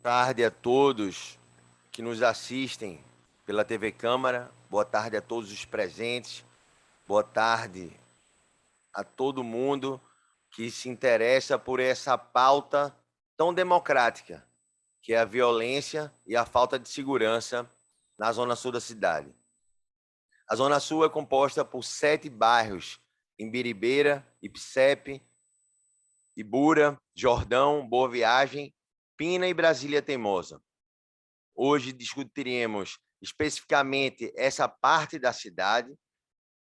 Tarde a todos que nos assistem pela TV Câmara, boa tarde a todos os presentes, boa tarde a todo mundo que se interessa por essa pauta tão democrática, que é a violência e a falta de segurança na Zona Sul da cidade. A Zona Sul é composta por 7 bairros: Imbiribeira, Ipsepe, Ibura, Jordão, Boa Viagem, Pina e Brasília Teimosa. Hoje discutiremos especificamente essa parte da cidade,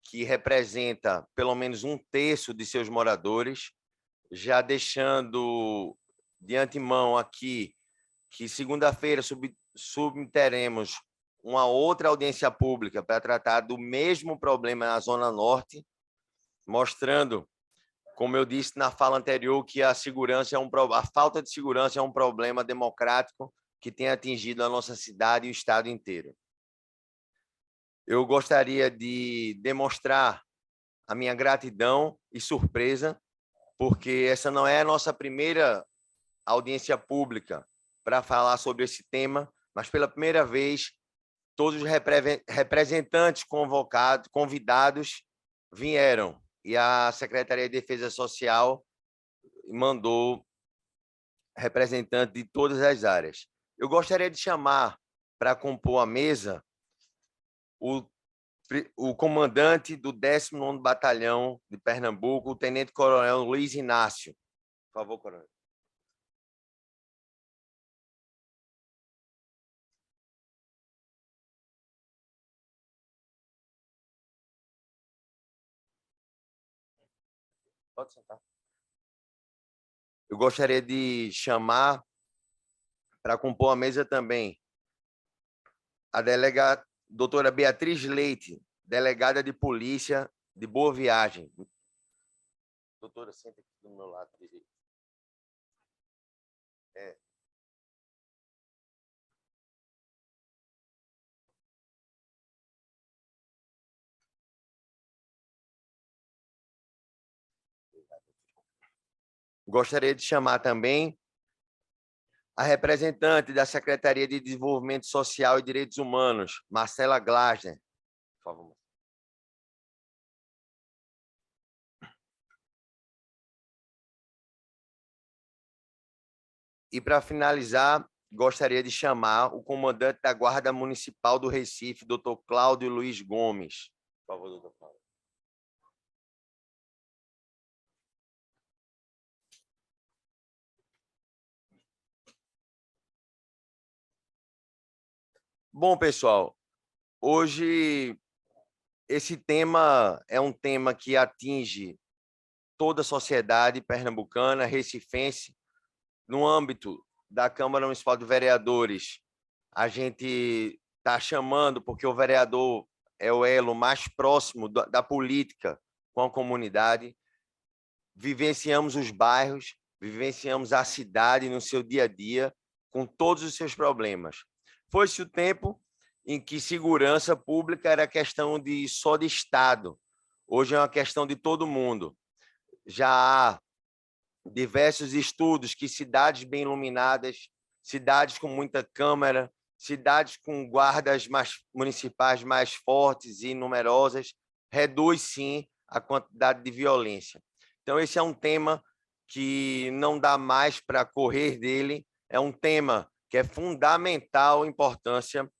que representa pelo menos 1/3 de seus moradores, já deixando de antemão aqui que segunda-feira subteremos uma outra audiência pública para tratar do mesmo problema na Zona Norte, mostrando, como eu disse na fala anterior, que a falta de segurança é um problema democrático que tem atingido a nossa cidade e o estado inteiro. Eu gostaria de demonstrar a minha gratidão e surpresa, porque essa não é a nossa primeira audiência pública para falar sobre esse tema, mas pela primeira vez todos os representantes convidados vieram, e a Secretaria de Defesa Social mandou representantes de todas as áreas. Eu gostaria de chamar para compor a mesa o comandante do 19º Batalhão de Pernambuco, o Tenente-Coronel Luiz Inácio. Por favor, coronel. Pode sentar. Eu gostaria de chamar para compor a mesa também a delegada doutora Beatriz Leite, delegada de polícia de Boa Viagem. Doutora, senta aqui do meu lado direito. Gostaria de chamar também a representante da Secretaria de Desenvolvimento Social e Direitos Humanos, Marcela Glasner. Por favor. E, para finalizar, gostaria de chamar o comandante da Guarda Municipal do Recife, doutor Cláudio Luiz Gomes. Por favor, doutor Cláudio. Bom, pessoal, hoje esse tema é um tema que atinge toda a sociedade pernambucana, recifense. No âmbito da Câmara Municipal de Vereadores, a gente está chamando, porque o vereador é o elo mais próximo da política com a comunidade. Vivenciamos os bairros, vivenciamos a cidade no seu dia a dia, com todos os seus problemas. Foi-se o tempo em que segurança pública era questão só de Estado. Hoje é uma questão de todo mundo. Já há diversos estudos que cidades bem iluminadas, cidades com muita câmera, cidades com guardas municipais mais fortes e numerosas, reduz, sim, a quantidade de violência. Então, esse é um tema que não dá mais para correr dele, é um tema que é fundamental importância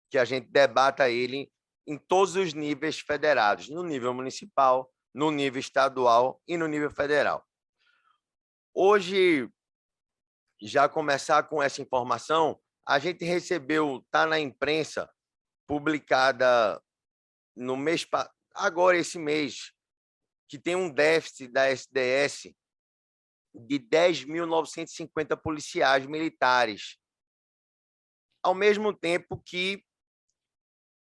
que a gente debata ele em todos os níveis federados, no nível municipal, no nível estadual e no nível federal. Hoje, já começar com essa informação, a gente recebeu, está na imprensa, publicada no mês, agora esse mês, que tem um déficit da SDS de 10.950 policiais militares. Ao mesmo tempo que,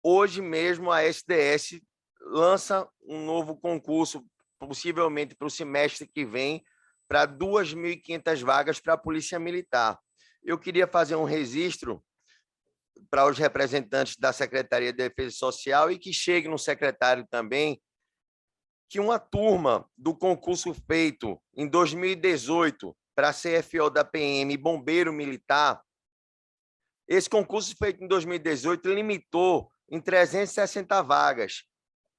hoje mesmo, a SDS lança um novo concurso, possivelmente para o semestre que vem, para 2.500 vagas para a Polícia Militar. Eu queria fazer um registro para os representantes da Secretaria de Defesa Social e que chegue no secretário também, que uma turma do concurso feito em 2018 para CFO da PM e bombeiro militar, esse concurso feito em 2018 limitou em 360 vagas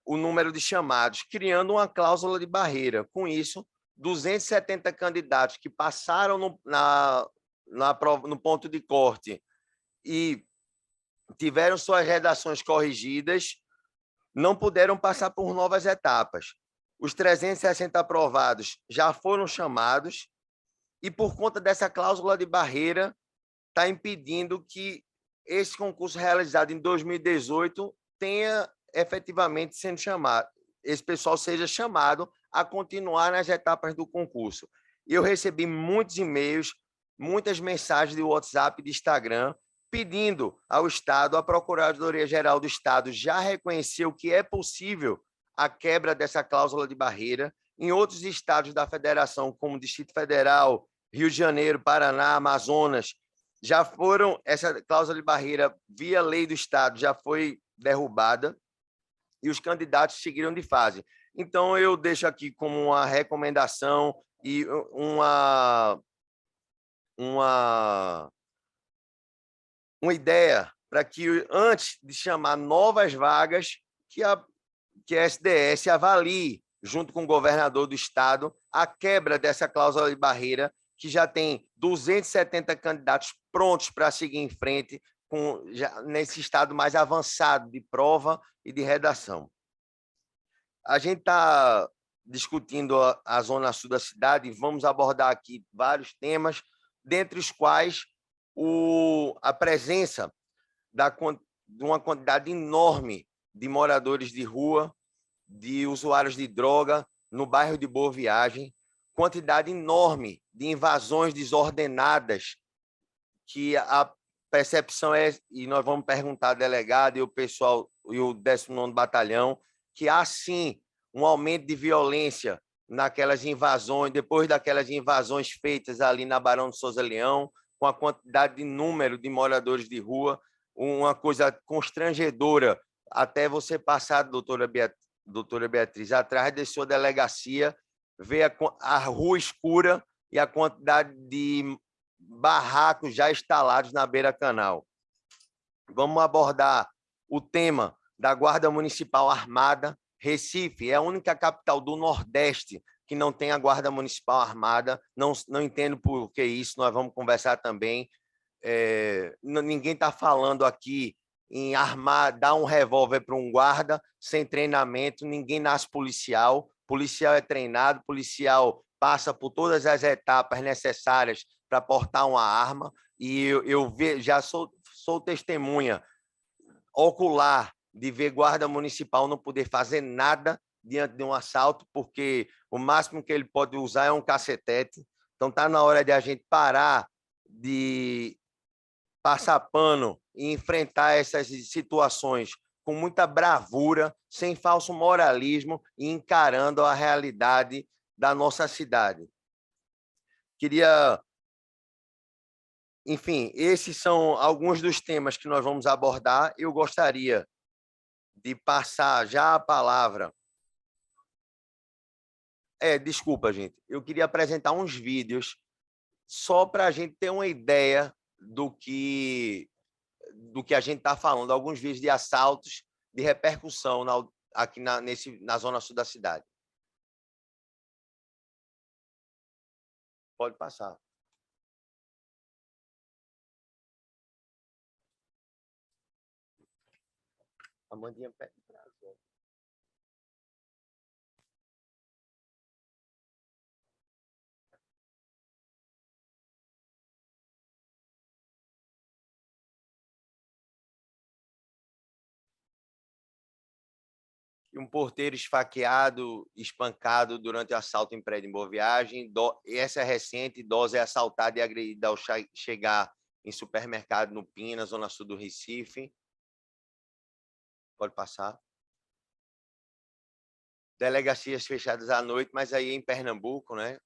o número de chamados, criando uma cláusula de barreira. Com isso, 270 candidatos que passaram no ponto de corte e tiveram suas redações corrigidas, não puderam passar por novas etapas. Os 360 aprovados já foram chamados e, por conta dessa cláusula de barreira, está impedindo que esse concurso realizado em 2018 tenha efetivamente sendo chamado, esse pessoal seja chamado a continuar nas etapas do concurso. Eu recebi muitos e-mails, muitas mensagens de WhatsApp e de Instagram, pedindo ao Estado, a Procuradoria-Geral do Estado já reconheceu que é possível a quebra dessa cláusula de barreira. Em outros estados da federação, como Distrito Federal, Rio de Janeiro, Paraná, Amazonas, já foram, essa cláusula de barreira via lei do Estado já foi derrubada e os candidatos seguiram de fase. Então, eu deixo aqui como uma recomendação e uma ideia para que, antes de chamar novas vagas, que a SDS avalie, junto com o governador do estado, a quebra dessa cláusula de barreira, que já tem 270 candidatos prontos para seguir em frente nesse estado mais avançado de prova e de redação. A gente está discutindo a zona sul da cidade e vamos abordar aqui vários temas, dentre os quais a presença de uma quantidade enorme de moradores de rua, de usuários de droga no bairro de Boa Viagem, quantidade enorme de invasões desordenadas, que a percepção é, e nós vamos perguntar ao delegado e o pessoal e o 19º Batalhão, que há sim um aumento de violência naquelas invasões, depois daquelas invasões feitas ali na Barão de Souza Leão, com a quantidade de número de moradores de rua, uma coisa constrangedora, até você passar, doutora Beatriz, atrás da sua delegacia, ver a rua escura e a quantidade de barracos já instalados na beira-canal. Vamos abordar o tema da Guarda Municipal Armada. Recife é a única capital do Nordeste que não tem a Guarda Municipal Armada. Não entendo por que isso, nós vamos conversar também. Ninguém está falando aqui em armar, dar um revólver para um guarda sem treinamento, ninguém nasce policial. Policial é treinado, policial passa por todas as etapas necessárias para portar uma arma, e eu já sou testemunha ocular de ver guarda municipal não poder fazer nada diante de um assalto, porque o máximo que ele pode usar é um cacetete. Então, está na hora de a gente parar de passar pano e enfrentar essas situações com muita bravura, sem falso moralismo e encarando a realidade da nossa cidade. Queria... Enfim, esses são alguns dos temas que nós vamos abordar. Eu gostaria de passar já a palavra. Desculpa, gente. Eu queria apresentar uns vídeos só para a gente ter uma ideia do que a gente está falando. Alguns vídeos de assaltos, de repercussão aqui na zona sul da cidade. Pode passar. Amandinha, pede prazo. Um porteiro esfaqueado, espancado durante o assalto em prédio em Boa Viagem. Essa é recente, idosa é assaltada e agredida ao chegar em supermercado no Pina, zona sul do Recife. Pode passar. Delegacias fechadas à noite, mas aí em Pernambuco, né?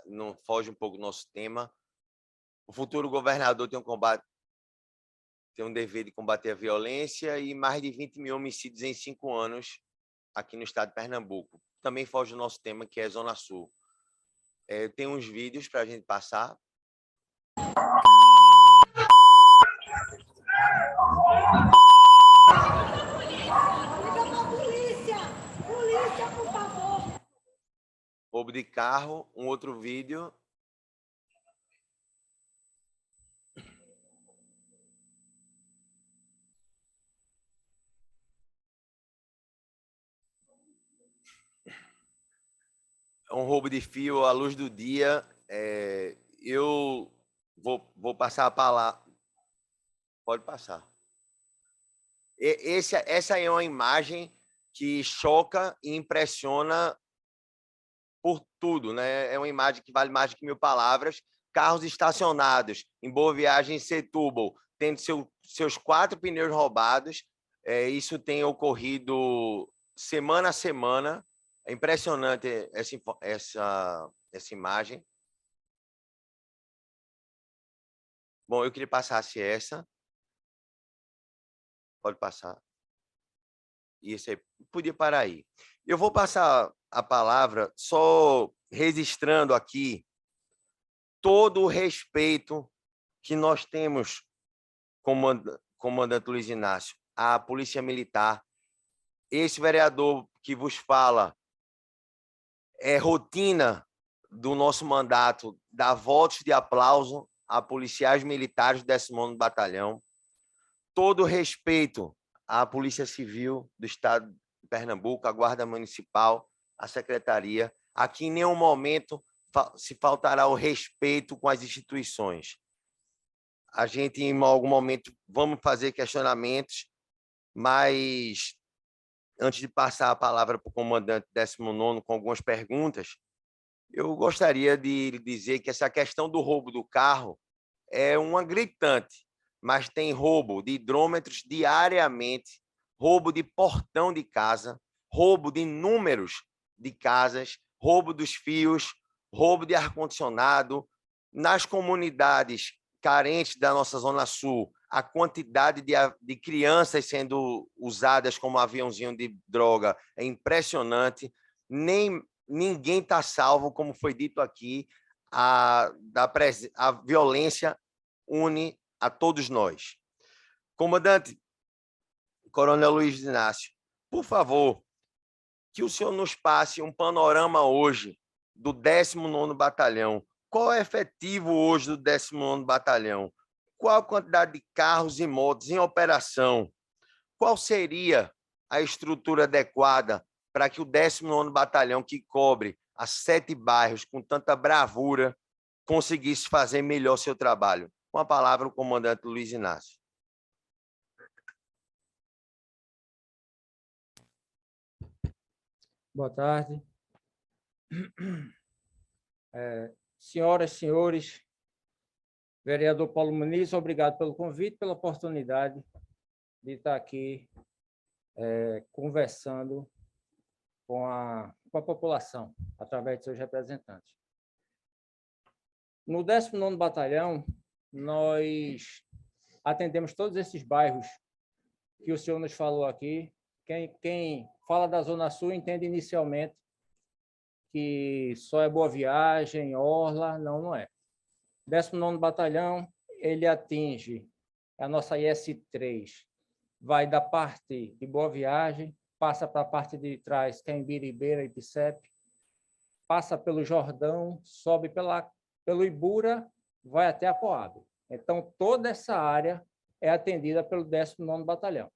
Não foge um pouco do nosso tema. O futuro governador tem um dever de combater a violência e mais de 20 mil homicídios em 5 anos aqui no estado de Pernambuco. Também foge do nosso tema, que é Zona Sul. Tem uns vídeos para a gente passar. Polícia, por favor. Roubo de carro, um outro vídeo. Um roubo de fio à luz do dia. Eu vou passar a palavra. Pode passar. Essa é uma imagem que choca e impressiona por tudo, né? É uma imagem que vale mais do que 1000 palavras. Carros estacionados em Boa Viagem, em Setúbal, tendo seus 4 pneus roubados. Isso tem ocorrido semana a semana. É impressionante essa imagem. Bom, eu queria passasse essa. Pode passar. Isso aí. Podia parar aí. Eu vou passar a palavra só registrando aqui todo o respeito que nós temos, comandante Luiz Inácio, à Polícia Militar. Esse vereador que vos fala é rotina do nosso mandato dar votos de aplauso a policiais militares do 19º Batalhão. Todo o respeito à Polícia Civil do Estado de Pernambuco, à Guarda Municipal, à Secretaria. Aqui, em nenhum momento, se faltará o respeito com as instituições. A gente, em algum momento, vamos fazer questionamentos, mas antes de passar a palavra para o comandante 19º com algumas perguntas, eu gostaria de dizer que essa questão do roubo do carro é uma gritante, mas tem roubo de hidrômetros diariamente, roubo de portão de casa, roubo de números de casas, roubo dos fios, roubo de ar-condicionado. Nas comunidades carentes da nossa Zona Sul, a quantidade de crianças sendo usadas como aviãozinho de droga é impressionante. Ninguém está salvo, como foi dito aqui. A violência une a todos nós. Comandante, Coronel Luiz Inácio, por favor, que o senhor nos passe um panorama hoje do 19º Batalhão. Qual é o efetivo hoje do 19º Batalhão? Qual a quantidade de carros e motos em operação? Qual seria a estrutura adequada para que o 19º Batalhão, que cobre as 7 bairros com tanta bravura, conseguisse fazer melhor seu trabalho? Com a palavra, o comandante Luiz Inácio. Boa tarde. Senhoras e senhores, vereador Paulo Muniz, obrigado pelo convite, pela oportunidade de estar aqui conversando com a população, através de seus representantes. No 19º Batalhão, nós atendemos todos esses bairros que o senhor nos falou aqui. Quem fala da Zona Sul entende inicialmente que só é Boa Viagem, Orla, não é. 19º Batalhão, ele atinge a nossa IS-3, vai da parte de Boa Viagem, passa para a parte de trás, que é em Biribeira e Picepe, passa pelo Jordão, sobe pelo Ibura, vai até a Coab. Então, toda essa área é atendida pelo 19º Batalhão.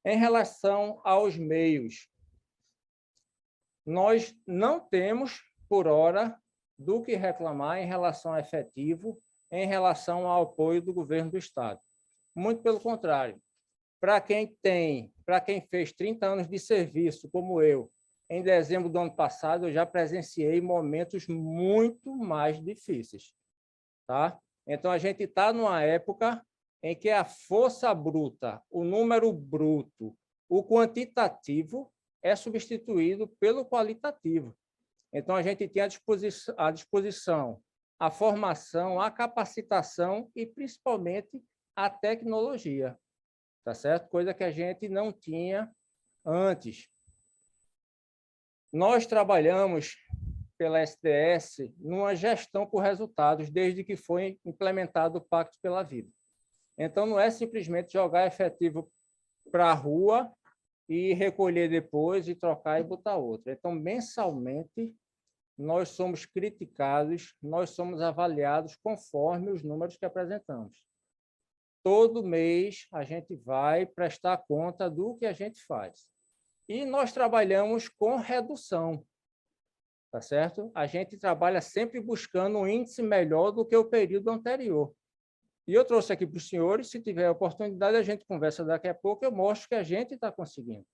Em relação aos meios, nós não temos, por hora, do que reclamar em relação ao efetivo, em relação ao apoio do governo do Estado. Muito pelo contrário. Para quem fez 30 anos de serviço, como eu, em dezembro do ano passado, eu já presenciei momentos muito mais difíceis. Tá? Então, a gente está numa época em que a força bruta, o número bruto, o quantitativo é substituído pelo qualitativo. Então, a gente tem à disposição a formação, a capacitação e, principalmente, a tecnologia, tá certo? Coisa que a gente não tinha antes. Nós trabalhamos pela SDS numa gestão por resultados, desde que foi implementado o Pacto pela Vida. Então, não é simplesmente jogar efetivo para a rua e recolher depois e trocar e botar outro. Então, mensalmente, nós somos criticados, nós somos avaliados conforme os números que apresentamos. Todo mês, a gente vai prestar conta do que a gente faz. E nós trabalhamos com redução, tá certo? A gente trabalha sempre buscando um índice melhor do que o período anterior. E eu trouxe aqui para os senhores, se tiver oportunidade, a gente conversa daqui a pouco, eu mostro que a gente está conseguindo.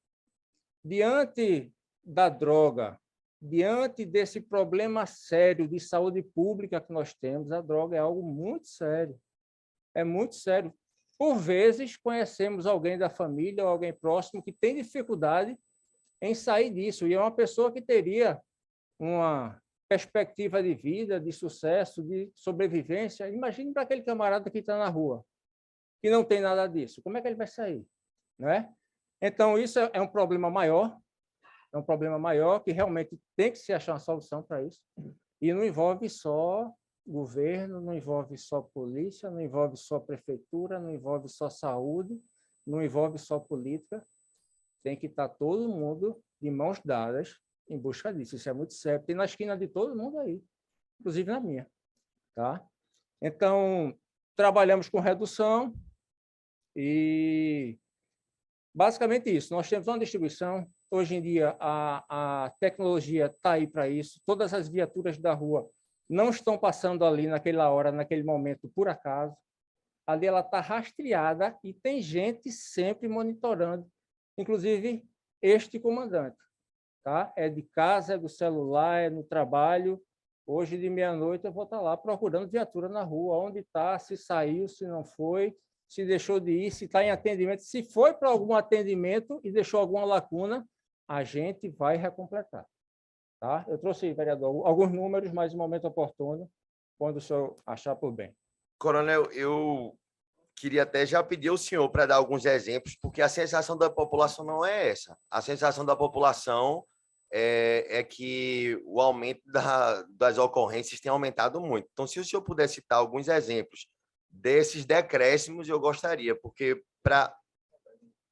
Diante da droga, diante desse problema sério de saúde pública que nós temos, a droga é algo muito sério. É muito sério. Por vezes, conhecemos alguém da família ou alguém próximo que tem dificuldade em sair disso, e é uma pessoa que teria uma perspectiva de vida, de sucesso, de sobrevivência. Imagine para aquele camarada que está na rua, que não tem nada disso. Como é que ele vai sair? Não é? Então, isso é um problema maior, que realmente tem que se achar uma solução para isso, e não envolve só governo, não envolve só polícia, não envolve só prefeitura, não envolve só saúde, não envolve só política. Tem que estar todo mundo de mãos dadas em busca disso. Isso é muito sério. Tem na esquina de todo mundo aí, inclusive na minha. Tá? Então, trabalhamos com redução e basicamente isso. Nós temos uma distribuição. Hoje em dia, a tecnologia está aí para isso. Todas as viaturas da rua não estão passando ali naquela hora, naquele momento, por acaso. Ali ela está rastreada e tem gente sempre monitorando, inclusive este comandante. Tá? É de casa, é do celular, é no trabalho. Hoje, de meia-noite, eu vou estar lá procurando viatura na rua, onde está, se saiu, se não foi, se deixou de ir, se está em atendimento. Se foi para algum atendimento e deixou alguma lacuna, a gente vai recompletar. Tá? Eu trouxe, vereador, alguns números, mas no momento oportuno, quando o senhor achar por bem. Coronel, eu queria até já pedir ao senhor para dar alguns exemplos, porque a sensação da população não é essa. A sensação da população é que o aumento das ocorrências tem aumentado muito. Então, se o senhor puder citar alguns exemplos desses decréscimos, eu gostaria, porque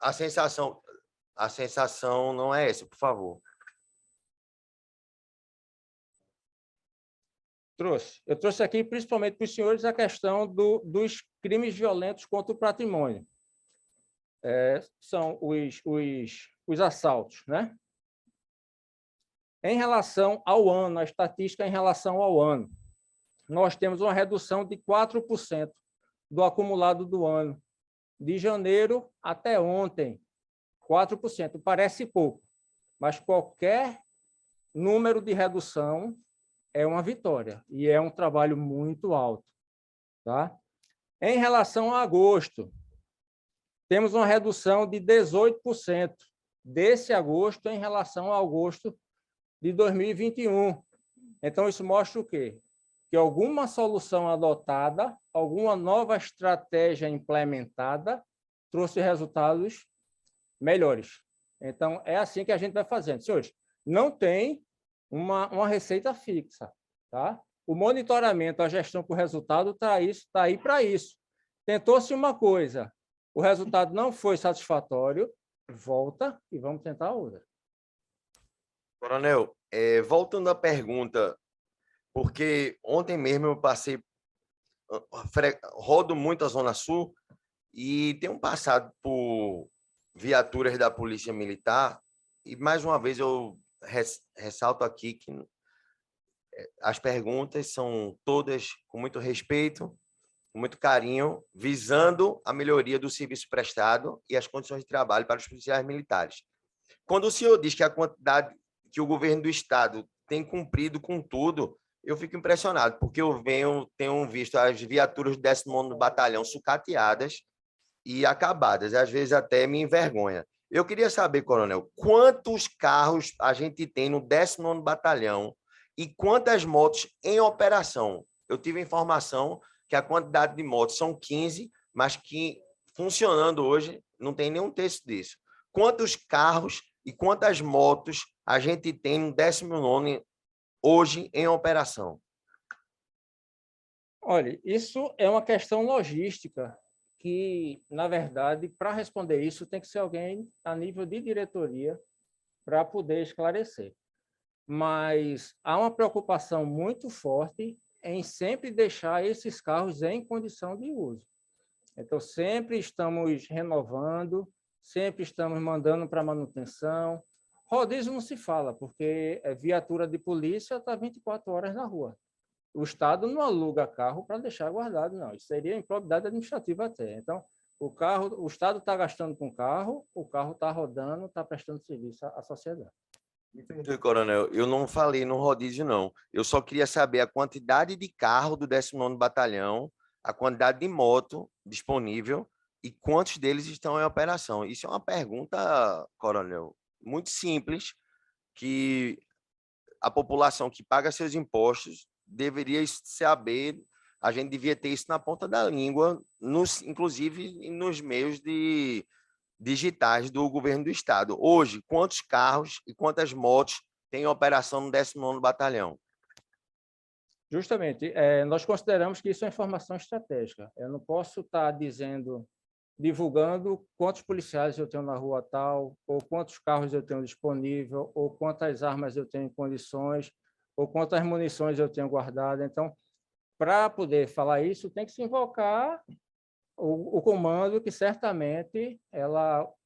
a sensação não é essa, por favor. Eu trouxe aqui, principalmente para os senhores, a questão dos crimes violentos contra o patrimônio. São os assaltos, né? Em relação ao ano, a estatística em relação ao ano, nós temos uma redução de 4% do acumulado do ano. De janeiro até ontem, 4%. Parece pouco, mas qualquer número de redução é uma vitória e é um trabalho muito alto. Tá? Em relação a agosto, temos uma redução de 18% desse agosto em relação a agosto de 2021. Então, isso mostra o quê? Que alguma solução adotada, alguma nova estratégia implementada, trouxe resultados melhores. Então, é assim que a gente vai fazendo. Senhores, não tem uma receita fixa. Tá? O monitoramento, a gestão por resultado está aí para isso. Tentou-se uma coisa, o resultado não foi satisfatório, volta e vamos tentar outra. Coronel, voltando à pergunta, porque ontem mesmo eu rodo muito a Zona Sul e tenho passado por viaturas da Polícia Militar e, mais uma vez, eu ressalto aqui que as perguntas são todas com muito respeito, com muito carinho, visando a melhoria do serviço prestado e as condições de trabalho para os policiais militares. Quando o senhor diz que a quantidade que o governo do Estado tem cumprido com tudo, eu fico impressionado, porque eu tenho visto as viaturas do 19º Batalhão sucateadas e acabadas, às vezes até me envergonha. Eu queria saber, coronel, quantos carros a gente tem no 19º Batalhão e quantas motos em operação? Eu tive a informação que a quantidade de motos são 15, mas que funcionando hoje não tem nenhum terço disso. Quantos carros e quantas motos a gente tem no 19º hoje em operação? Olha, isso é uma questão logística que, na verdade, para responder isso, tem que ser alguém a nível de diretoria para poder esclarecer. Mas há uma preocupação muito forte em sempre deixar esses carros em condição de uso. Então, sempre estamos renovando, sempre estamos mandando para manutenção. Rodízio não se fala, porque viatura de polícia está 24 horas na rua. O Estado não aluga carro para deixar guardado, não. Isso seria improbidade administrativa até. Então, o Estado está gastando com o carro está rodando, está prestando serviço à sociedade. Me perdoe, coronel, eu não falei no rodízio, não. Eu só queria saber a quantidade de carro do 19º Batalhão, a quantidade de moto disponível e quantos deles estão em operação. Isso é uma pergunta, coronel, muito simples, que a população que paga seus impostos deveria saber, a gente devia ter isso na ponta da língua, inclusive nos meios digitais do governo do estado. Hoje, quantos carros e quantas motos tem em operação no 19º Batalhão? Justamente, nós consideramos que isso é informação estratégica. Eu não posso estar divulgando quantos policiais eu tenho na rua tal, ou quantos carros eu tenho disponível, ou quantas armas eu tenho em condições, ou quantas munições eu tenho guardada. Então, para poder falar isso, tem que se invocar o comando, que certamente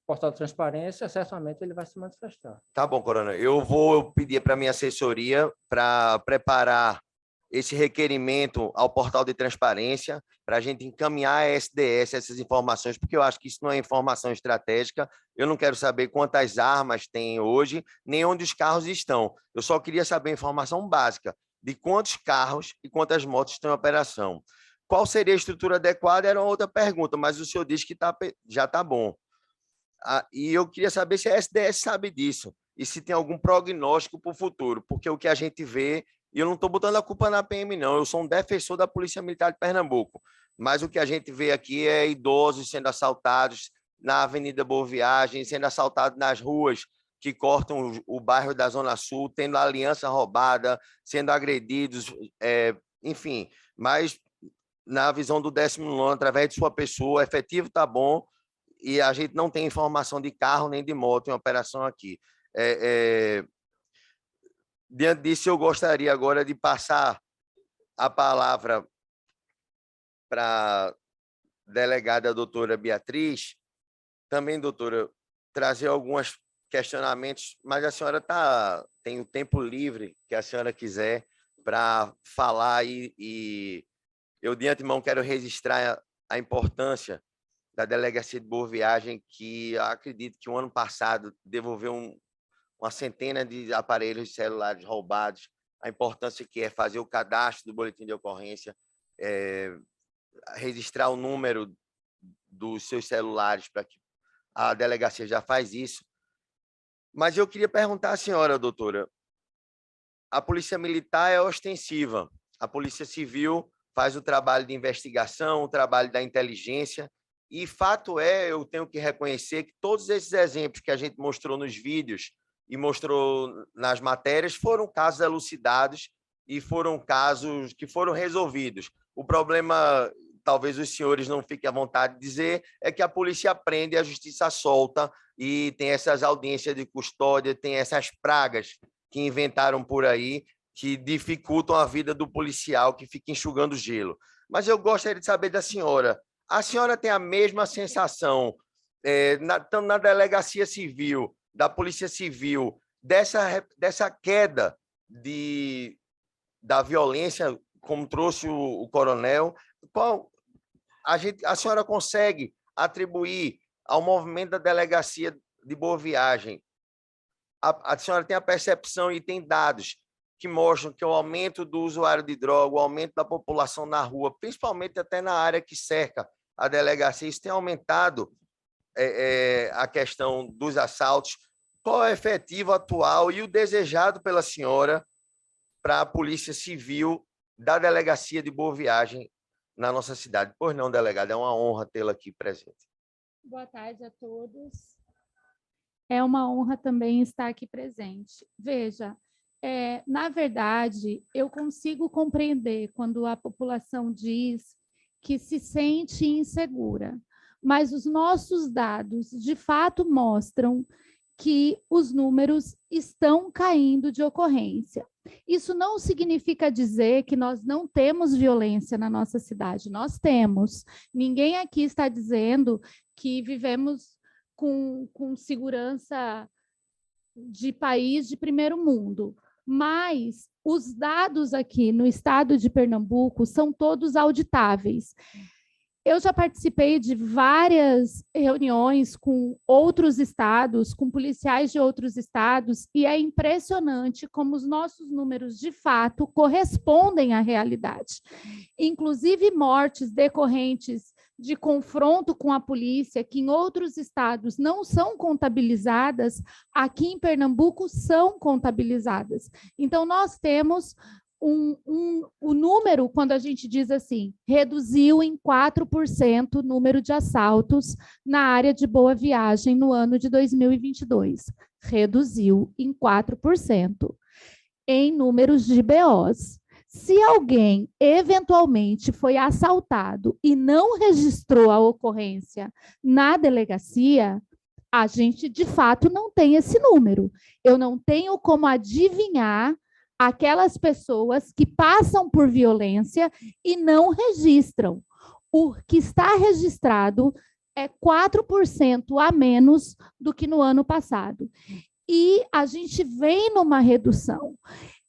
portal de transparência, certamente ele vai se manifestar. Tá bom, coronel. Eu vou pedir para minha assessoria para preparar esse requerimento ao portal de transparência para a gente encaminhar a SDS essas informações, porque eu acho que isso não é informação estratégica. Eu não quero saber quantas armas tem hoje, nem onde os carros estão. Eu só queria saber a informação básica de quantos carros e quantas motos estão em operação. Qual seria a estrutura adequada? Era uma outra pergunta, mas o senhor disse que já está bom. E eu queria saber se a SDS sabe disso e se tem algum prognóstico para o futuro, porque o que a gente vê, e eu não estou botando a culpa na PM, não, eu sou um defensor da Polícia Militar de Pernambuco, mas o que a gente vê aqui é idosos sendo assaltados na Avenida Boa Viagem, sendo assaltados nas ruas que cortam o bairro da Zona Sul, tendo a aliança roubada, sendo agredidos, enfim, mas na visão do 19º, através de sua pessoa, o efetivo está bom, e a gente não tem informação de carro nem de moto em operação aqui. Diante disso, eu gostaria agora de passar a palavra para a delegada doutora Beatriz. Também, doutora, trazer alguns questionamentos, mas a senhora tem o tempo livre que a senhora quiser para falar e eu, de antemão, quero registrar a importância da Delegacia de Boa Viagem, que acredito que o ano passado devolveu uma centena de aparelhos celulares roubados, a importância que é fazer o cadastro do boletim de ocorrência, registrar o número dos seus celulares, para que a delegacia já faz isso. Mas eu queria perguntar à senhora, doutora, a Polícia Militar é ostensiva, a Polícia Civil faz o trabalho de investigação, o trabalho da inteligência, e fato é, eu tenho que reconhecer que todos esses exemplos que a gente mostrou nos vídeos e mostrou nas matérias foram casos elucidados e foram casos que foram resolvidos. O problema, talvez os senhores não fiquem à vontade de dizer, é que a polícia prende e a justiça solta, e tem essas audiências de custódia, tem essas pragas que inventaram por aí, que dificultam a vida do policial que fica enxugando gelo. Mas eu gostaria de saber da senhora, a senhora tem a mesma sensação, na delegacia civil, da Polícia Civil, dessa queda da violência, como trouxe o coronel? Qual a senhora consegue atribuir ao movimento da Delegacia de Boa Viagem? A senhora tem a percepção e tem dados que mostram que o aumento do usuário de droga, o aumento da população na rua, principalmente até na área que cerca a delegacia, isso tem aumentado a questão dos assaltos. Qual é o efetivo atual e o desejado pela senhora para a Polícia Civil da Delegacia de Boa Viagem na nossa cidade? Pois não, delegada, é uma honra tê-la aqui presente. Boa tarde a todos. É uma honra também estar aqui presente. Veja, Na verdade, eu consigo compreender quando a população diz que se sente insegura, mas os nossos dados, de fato, mostram que os números estão caindo de ocorrência. Isso não significa dizer que nós não temos violência na nossa cidade. Nós temos. Ninguém aqui está dizendo que vivemos com segurança de país de primeiro mundo. Mas os dados aqui no estado de Pernambuco são todos auditáveis. Eu já participei de várias reuniões com outros estados, com policiais de outros estados, e é impressionante como os nossos números, de fato, correspondem à realidade. Inclusive mortes decorrentes de confronto com a polícia, que em outros estados não são contabilizadas, aqui em Pernambuco são contabilizadas. Então, nós temos o número, quando a gente diz assim, reduziu em 4% o número de assaltos na área de Boa Viagem no ano de 2022. Reduziu em 4% em números de BOs. Se alguém eventualmente foi assaltado e não registrou a ocorrência na delegacia, a gente de fato não tem esse número. Eu não tenho como adivinhar aquelas pessoas que passam por violência e não registram. O que está registrado é 4% a menos do que no ano passado. E a gente vem numa redução.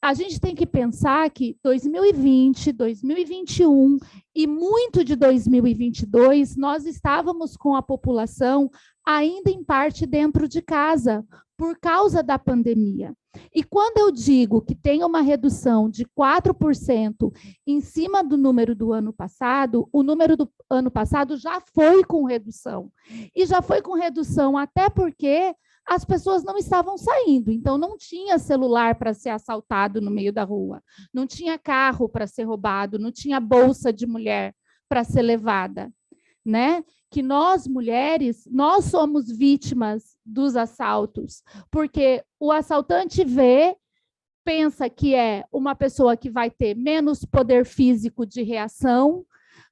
A gente tem que pensar que 2020, 2021 e muito de 2022, nós estávamos com a população ainda em parte dentro de casa, por causa da pandemia. E quando eu digo que tem uma redução de 4% em cima do número do ano passado, o número do ano passado já foi com redução. E já foi com redução até porque as pessoas não estavam saindo, então não tinha celular para ser assaltado no meio da rua, não tinha carro para ser roubado, não tinha bolsa de mulher para ser levada, né? Que nós, mulheres, nós somos vítimas dos assaltos, porque o assaltante pensa que é uma pessoa que vai ter menos poder físico de reação.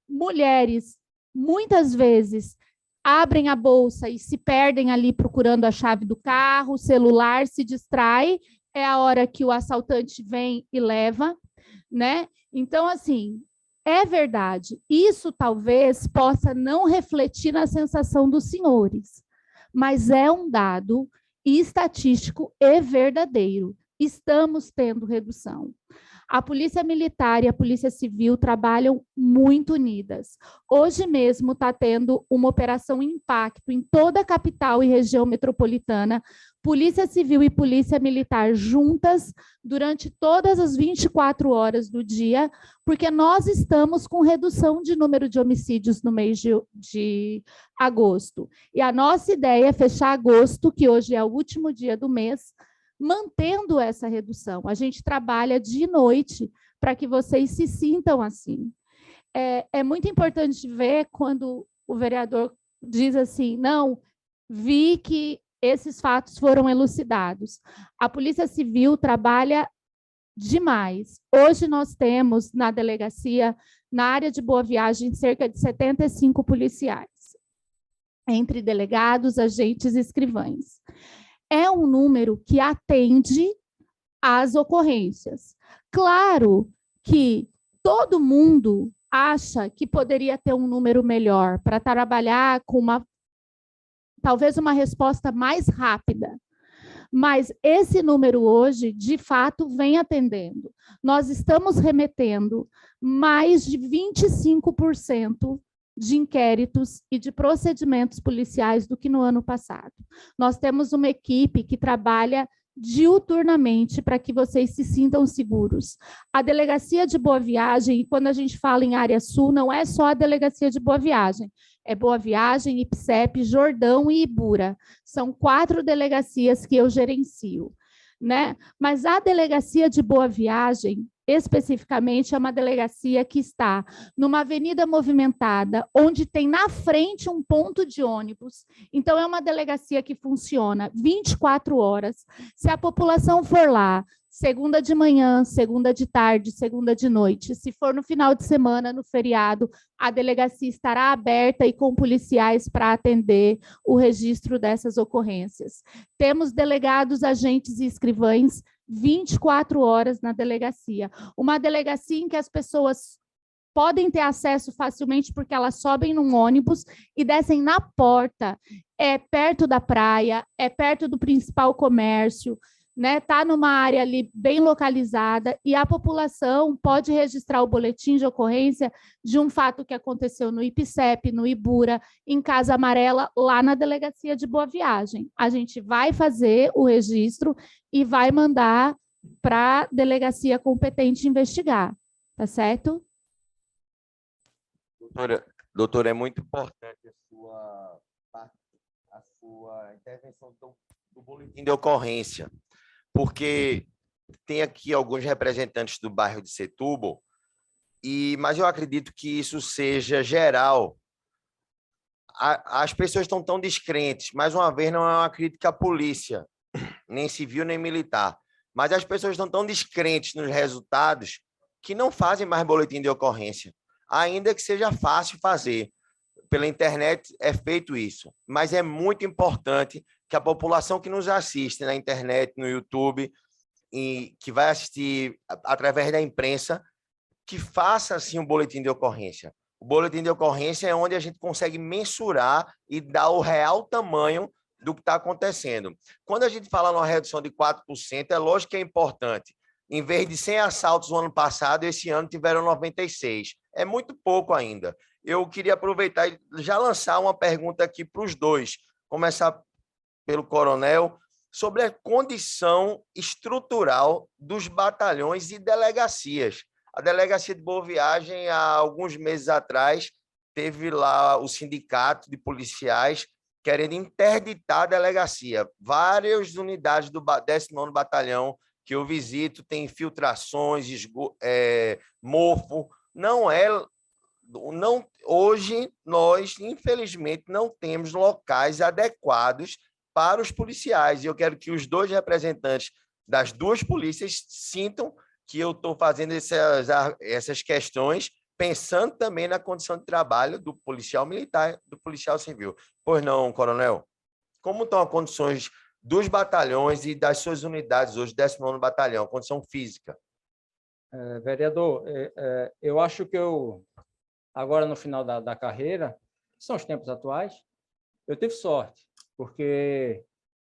Mulheres, muitas vezes, abrem a bolsa e se perdem ali procurando a chave do carro, o celular, se distrai, é a hora que o assaltante vem e leva, né? Então, assim, é verdade, isso talvez possa não refletir na sensação dos senhores, mas é um dado estatístico e verdadeiro. Estamos tendo redução. A Polícia Militar e a Polícia Civil trabalham muito unidas. Hoje mesmo está tendo uma operação Impacto em toda a capital e região metropolitana, Polícia Civil e Polícia Militar juntas durante todas as 24 horas do dia, porque nós estamos com redução de número de homicídios no mês de agosto. E a nossa ideia é fechar agosto, que hoje é o último dia do mês, mantendo essa redução. A gente trabalha de noite para que vocês se sintam assim. É muito importante ver quando o vereador diz assim, não, vi que esses fatos foram elucidados. A Polícia Civil trabalha demais. Hoje nós temos na delegacia, na área de Boa Viagem, cerca de 75 policiais, entre delegados, agentes e escrivães. É um número que atende às ocorrências. Claro que todo mundo acha que poderia ter um número melhor para trabalhar com talvez uma resposta mais rápida. Mas esse número hoje, de fato, vem atendendo. Nós estamos remetendo mais de 25% de inquéritos e de procedimentos policiais do que no ano passado. Nós temos uma equipe que trabalha diuturnamente para que vocês se sintam seguros. A Delegacia de Boa Viagem, e quando a gente fala em área sul, não é só a Delegacia de Boa Viagem, é Boa Viagem, IPSEP, Jordão e Ibura. São 4 delegacias que eu gerencio, né? Mas a Delegacia de Boa Viagem, especificamente, é uma delegacia que está numa avenida movimentada, onde tem na frente um ponto de ônibus. Então, é uma delegacia que funciona 24 horas. Se a população for lá segunda de manhã, segunda de tarde, segunda de noite. Se for no final de semana, no feriado, a delegacia estará aberta e com policiais para atender o registro dessas ocorrências. Temos delegados, agentes e escrivães 24 horas na delegacia. Uma delegacia em que as pessoas podem ter acesso facilmente porque elas sobem num ônibus e descem na porta. É perto da praia, é perto do principal comércio, né? Tá numa área ali bem localizada e a população pode registrar o boletim de ocorrência de um fato que aconteceu no IPCEP, no Ibura, em Casa Amarela, lá na delegacia de Boa Viagem. A gente vai fazer o registro e vai mandar para a delegacia competente investigar, tá certo? Doutora, é muito importante a sua intervenção do boletim de ocorrência, porque tem aqui alguns representantes do bairro de Setúbal, mas eu acredito que isso seja geral. As pessoas estão tão descrentes, mais uma vez, não é uma crítica à polícia, nem civil nem militar, mas as pessoas estão tão descrentes nos resultados que não fazem mais boletim de ocorrência, ainda que seja fácil fazer. Pela internet é feito isso, mas é muito importante que a população que nos assiste na internet, no YouTube, e que vai assistir através da imprensa, que faça assim um boletim de ocorrência. O boletim de ocorrência é onde a gente consegue mensurar e dar o real tamanho do que está acontecendo. Quando a gente fala numa redução de 4%, é lógico que é importante. Em vez de 100 assaltos no ano passado, esse ano tiveram 96. É muito pouco ainda. Eu queria aproveitar e já lançar uma pergunta aqui para os dois. Começar pelo coronel, sobre a condição estrutural dos batalhões e delegacias. A delegacia de Boa Viagem, há alguns meses atrás, teve lá o sindicato de policiais querendo interditar a delegacia. Várias unidades do 19º Batalhão que eu visito têm infiltrações, mofo. Hoje, nós, infelizmente, não temos locais adequados para os policiais. E eu quero que os dois representantes das duas polícias sintam que eu estou fazendo essas questões, pensando também na condição de trabalho do policial militar, do policial civil. Pois não, coronel? Como estão as condições dos batalhões e das suas unidades hoje, 19º Batalhão, condição física? Vereador, eu acho que agora no final da carreira, são os tempos atuais, eu tive sorte, porque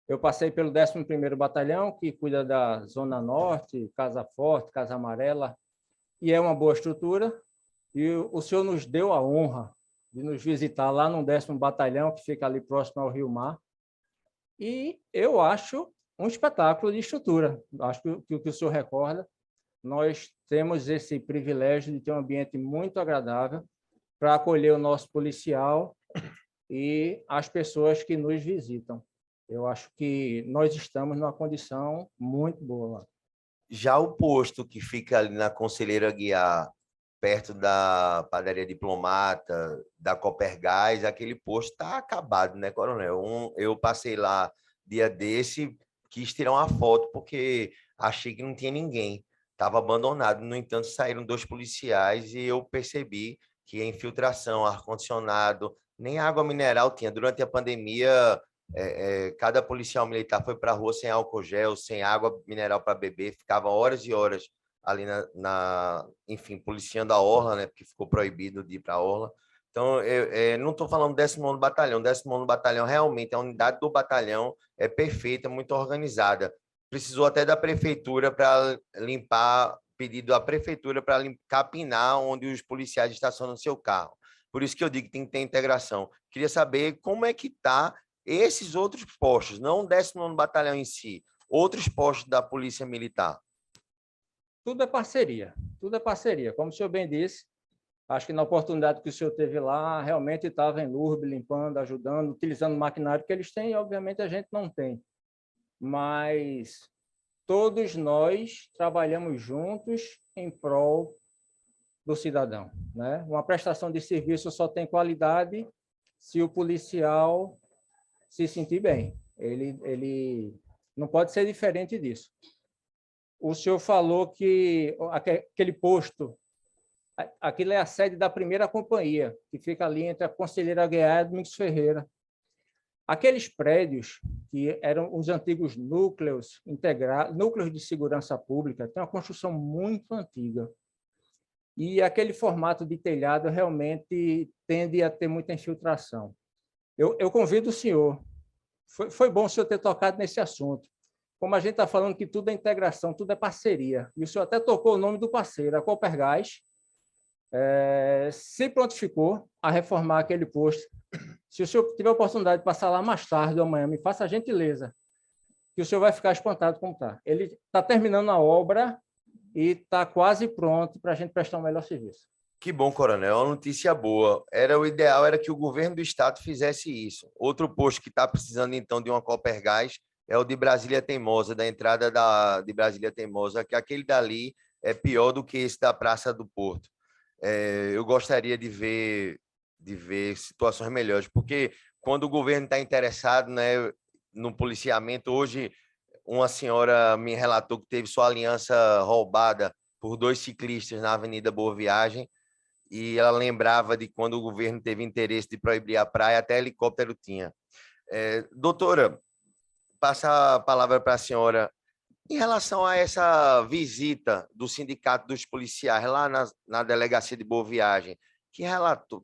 eu passei pelo 11º Batalhão, que cuida da Zona Norte, Casa Forte, Casa Amarela, e é uma boa estrutura, e o senhor nos deu a honra de nos visitar lá no 10º Batalhão, que fica ali próximo ao Rio Mar, e eu acho um espetáculo de estrutura. Acho que o que o senhor recorda, nós temos esse privilégio de ter um ambiente muito agradável para acolher o nosso policial e as pessoas que nos visitam. Eu acho que nós estamos numa condição muito boa lá. Já o posto que fica ali na Conselheiro Aguiar, perto da Padaria Diplomata, da Copergás, aquele posto está acabado, né, coronel? Eu passei lá dia desse, quis tirar uma foto porque achei que não tinha ninguém. Estava abandonado. No entanto, saíram 2 policiais e eu percebi que a infiltração, ar-condicionado, nem água mineral tinha. Durante a pandemia, cada policial militar foi para a rua sem álcool gel, sem água mineral para beber, ficava horas e horas ali enfim, policiando a orla, né, porque ficou proibido de ir para a orla. Então, não estou falando do 19º Batalhão. O 19º Batalhão, realmente, a unidade do batalhão é perfeita, muito organizada. Precisou até da prefeitura para limpar, pedido à prefeitura para capinar onde os policiais estacionam seu carro. Por isso que eu digo que tem que ter integração. Queria saber como é que está esses outros postos, não o 19º Batalhão em si, outros postos da Polícia Militar. Tudo é parceria, tudo é parceria. Como o senhor bem disse, acho que na oportunidade que o senhor teve lá, realmente estava em Lourdes, limpando, ajudando, utilizando o maquinário que eles têm, e obviamente a gente não tem. Mas todos nós trabalhamos juntos em prol do cidadão, né? Uma prestação de serviço só tem qualidade se o policial se sentir bem. Ele não pode ser diferente disso. o senhor falou que aquele posto, aquilo é a sede da primeira companhia, que fica ali entre a Conselheira Aguiar e a Domingos Ferreira. Aqueles prédios, que eram os antigos núcleos integrados, núcleos de segurança pública, têm uma construção muito antiga. E aquele formato de telhado realmente tende a ter muita infiltração. Eu convido o senhor, foi bom o senhor ter tocado nesse assunto. Como a gente está falando que tudo é integração, tudo é parceria, e o senhor até tocou o nome do parceiro, a Copergás, se prontificou a reformar aquele posto. Se o senhor tiver a oportunidade de passar lá mais tarde ou amanhã, me faça a gentileza, que o senhor vai ficar espantado como está. Ele está terminando a obra e está quase pronto para a gente prestar um melhor serviço. Que bom, coronel. É uma notícia boa. O ideal era que o governo do estado fizesse isso. Outro posto que está precisando, então, de uma Copergás é o de Brasília Teimosa, da entrada de Brasília Teimosa, que aquele dali é pior do que esse da Praça do Porto. Eu gostaria de ver situações melhores, porque quando o governo está interessado, né, no policiamento, hoje uma senhora me relatou que teve sua aliança roubada por 2 ciclistas na Avenida Boa Viagem, e ela lembrava de quando o governo teve interesse de proibir a praia, até helicóptero tinha. Doutora, passa a palavra para a senhora. Em relação a essa visita do Sindicato dos Policiais lá na delegacia de Boa Viagem, que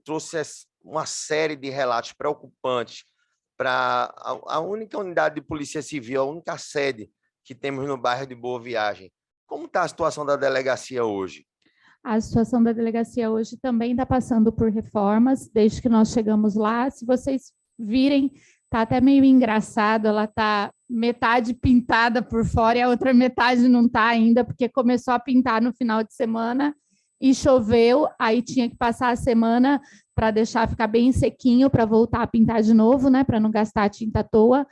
trouxe uma série de relatos preocupantes para a única unidade de polícia civil, a única sede que temos no bairro de Boa Viagem. Como está a situação da delegacia hoje? A situação da delegacia hoje também está passando por reformas, desde que nós chegamos lá. Se vocês virem, está até meio engraçado, ela está metade pintada por fora e a outra metade não está ainda, porque começou a pintar no final de semana e choveu, aí tinha que passar a semana para deixar ficar bem sequinho, para voltar a pintar de novo, né, para não gastar a tinta à toa,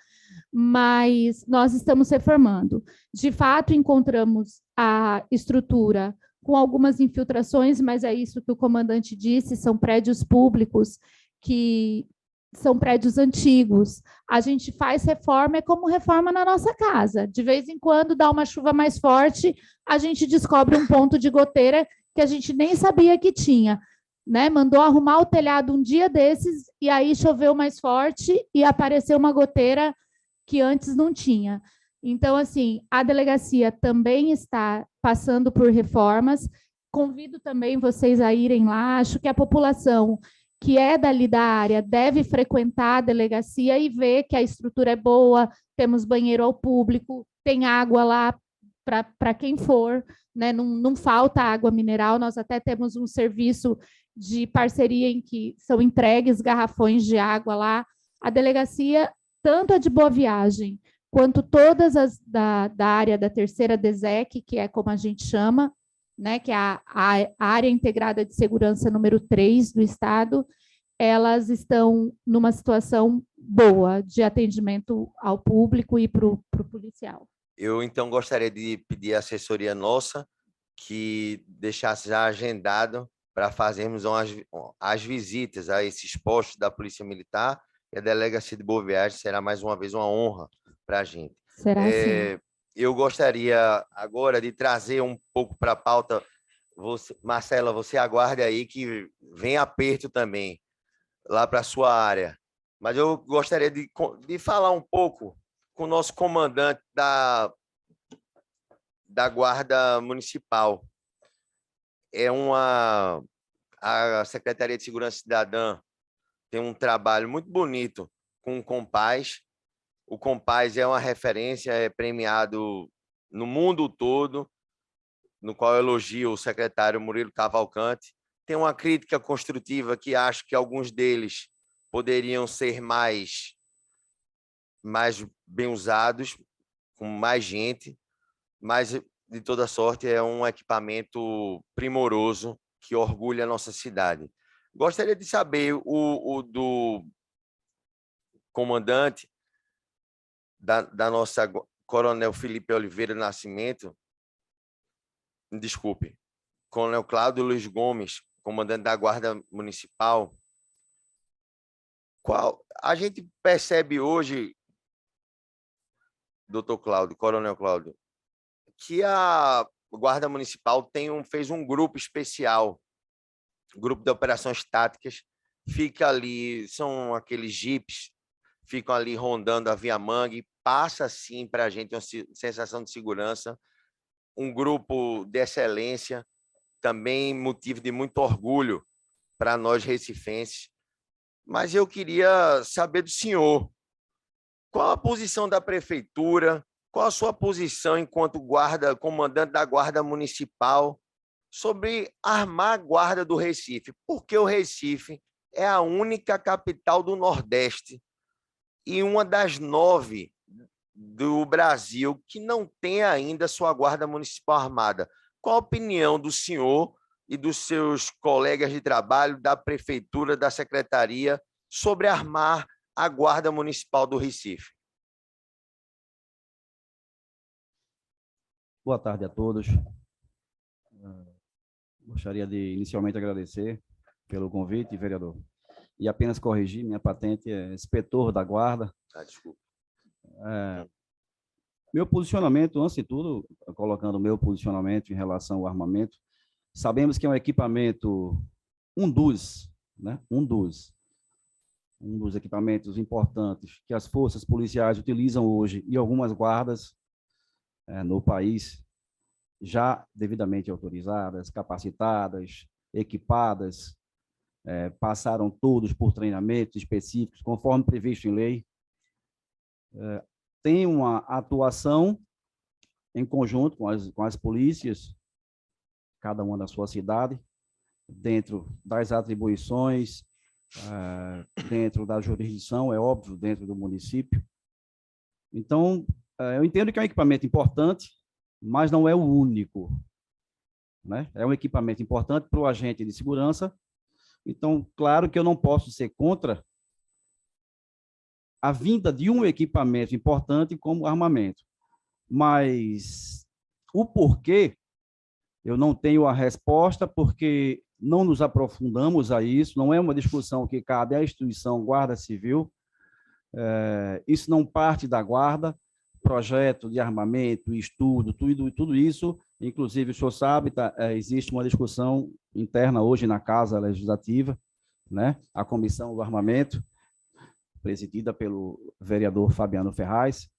mas nós estamos reformando. De fato, encontramos a estrutura com algumas infiltrações, mas é isso que o comandante disse, são prédios públicos que são prédios antigos. A gente faz reforma, é como reforma na nossa casa. De vez em quando dá uma chuva mais forte, a gente descobre um ponto de goteira que a gente nem sabia que tinha, né? Mandou arrumar o telhado um dia desses e aí choveu mais forte e apareceu uma goteira que antes não tinha. Então, assim, a delegacia também está passando por reformas. Convido também vocês a irem lá. Acho que a população que é dali da área deve frequentar a delegacia e ver que a estrutura é boa, temos banheiro ao público, tem água lá para quem for, né? Não falta água mineral, nós até temos um serviço de parceria em que são entregues garrafões de água lá. A delegacia, tanto a de Boa Viagem, quanto todas as da área da terceira DESEC, que é como a gente chama, né, que é a área integrada de segurança número 3 do Estado, elas estão numa situação boa de atendimento ao público e para o policial. Eu, então, gostaria de pedir à assessoria nossa que deixasse já agendado para fazermos as visitas a esses postos da Polícia Militar, e a Delegacia de Boa Viagem será mais uma vez uma honra para a gente. Será sim. Eu gostaria agora de trazer um pouco para a pauta. Marcela, você aguarde aí que vem aperto também lá para a sua área. Mas eu gostaria de falar um pouco com o nosso comandante da Guarda Municipal. A Secretaria de Segurança Cidadã tem um trabalho muito bonito com o Compaz. O Compaz é uma referência, é premiado no mundo todo, no qual eu elogio o secretário Murilo Cavalcante. Tem uma crítica construtiva que acho que alguns deles poderiam ser mais bem usados, com mais gente, mas, de toda sorte, é um equipamento primoroso que orgulha a nossa cidade. Gostaria de saber o do comandante da nossa Coronel Felipe Oliveira Nascimento, desculpe, Coronel Cláudio Luiz Gomes, comandante da Guarda Municipal. A gente percebe hoje, doutor Cláudio, Coronel Cláudio, que a Guarda Municipal fez um grupo especial, grupo de operações táticas, fica ali, são aqueles jipes, ficam ali rondando a Via Mangue, passa assim para a gente uma sensação de segurança, um grupo de excelência, também motivo de muito orgulho para nós recifenses. Mas eu queria saber do senhor, qual a posição da prefeitura, qual a sua posição enquanto comandante da Guarda Municipal sobre armar a guarda do Recife? Porque o Recife é a única capital do Nordeste e uma das 9 do Brasil que não tem ainda sua Guarda Municipal armada. Qual a opinião do senhor e dos seus colegas de trabalho, da prefeitura, da secretaria, sobre armar a Guarda Municipal do Recife? Boa tarde a todos. Gostaria de inicialmente agradecer pelo convite, vereador, e apenas corrigir, minha patente é inspetor da Guarda. Desculpa. Meu posicionamento, antes de tudo, colocando o meu posicionamento em relação ao armamento, sabemos que é um equipamento, um dos equipamentos importantes que as forças policiais utilizam hoje e algumas guardas no país, já devidamente autorizadas, capacitadas, equipadas, passaram todos por treinamentos específicos, conforme previsto em lei. Tem uma atuação em conjunto com as polícias, cada uma da sua cidade, dentro das atribuições, dentro da jurisdição, é óbvio, dentro do município. Então, eu entendo que é um equipamento importante, mas não é o único, né? É um equipamento importante para o agente de segurança. Então, claro que eu não posso ser contra a vinda de um equipamento importante como armamento, mas o porquê eu não tenho a resposta, porque não nos aprofundamos a isso, não é uma discussão que cabe à instituição Guarda Civil, isso não parte da Guarda, projeto de armamento, estudo, tudo isso, inclusive o senhor sabe, existe uma discussão interna hoje na Casa Legislativa, né? A Comissão do Armamento, presidida pelo vereador Fabiano Ferraz.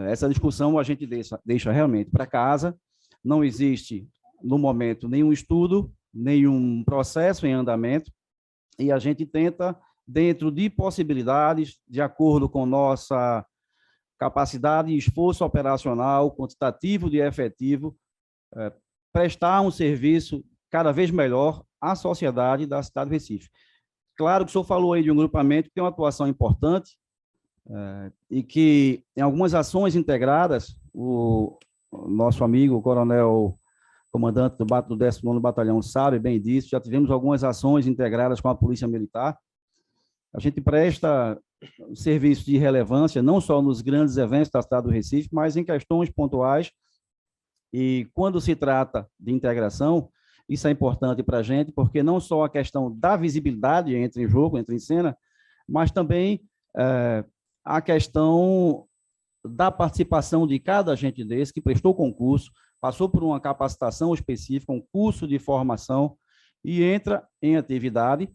Essa discussão a gente deixa realmente para casa, não existe, no momento, nenhum estudo, nenhum processo em andamento, e a gente tenta, dentro de possibilidades, de acordo com nossa capacidade e esforço operacional, quantitativo e efetivo, prestar um serviço cada vez melhor à sociedade da cidade do Recife. Claro que o senhor falou aí de um grupamento que tem uma atuação importante e que, em algumas ações integradas, o nosso amigo, o coronel comandante do 19º Batalhão, sabe bem disso, já tivemos algumas ações integradas com a Polícia Militar. A gente presta serviço de relevância, não só nos grandes eventos da cidade do Recife, mas em questões pontuais. E quando se trata de integração, isso é importante para a gente, porque não só a questão da visibilidade entra em jogo, entra em cena, mas também a questão da participação de cada agente desse que prestou concurso, passou por uma capacitação específica, um curso de formação e entra em atividade,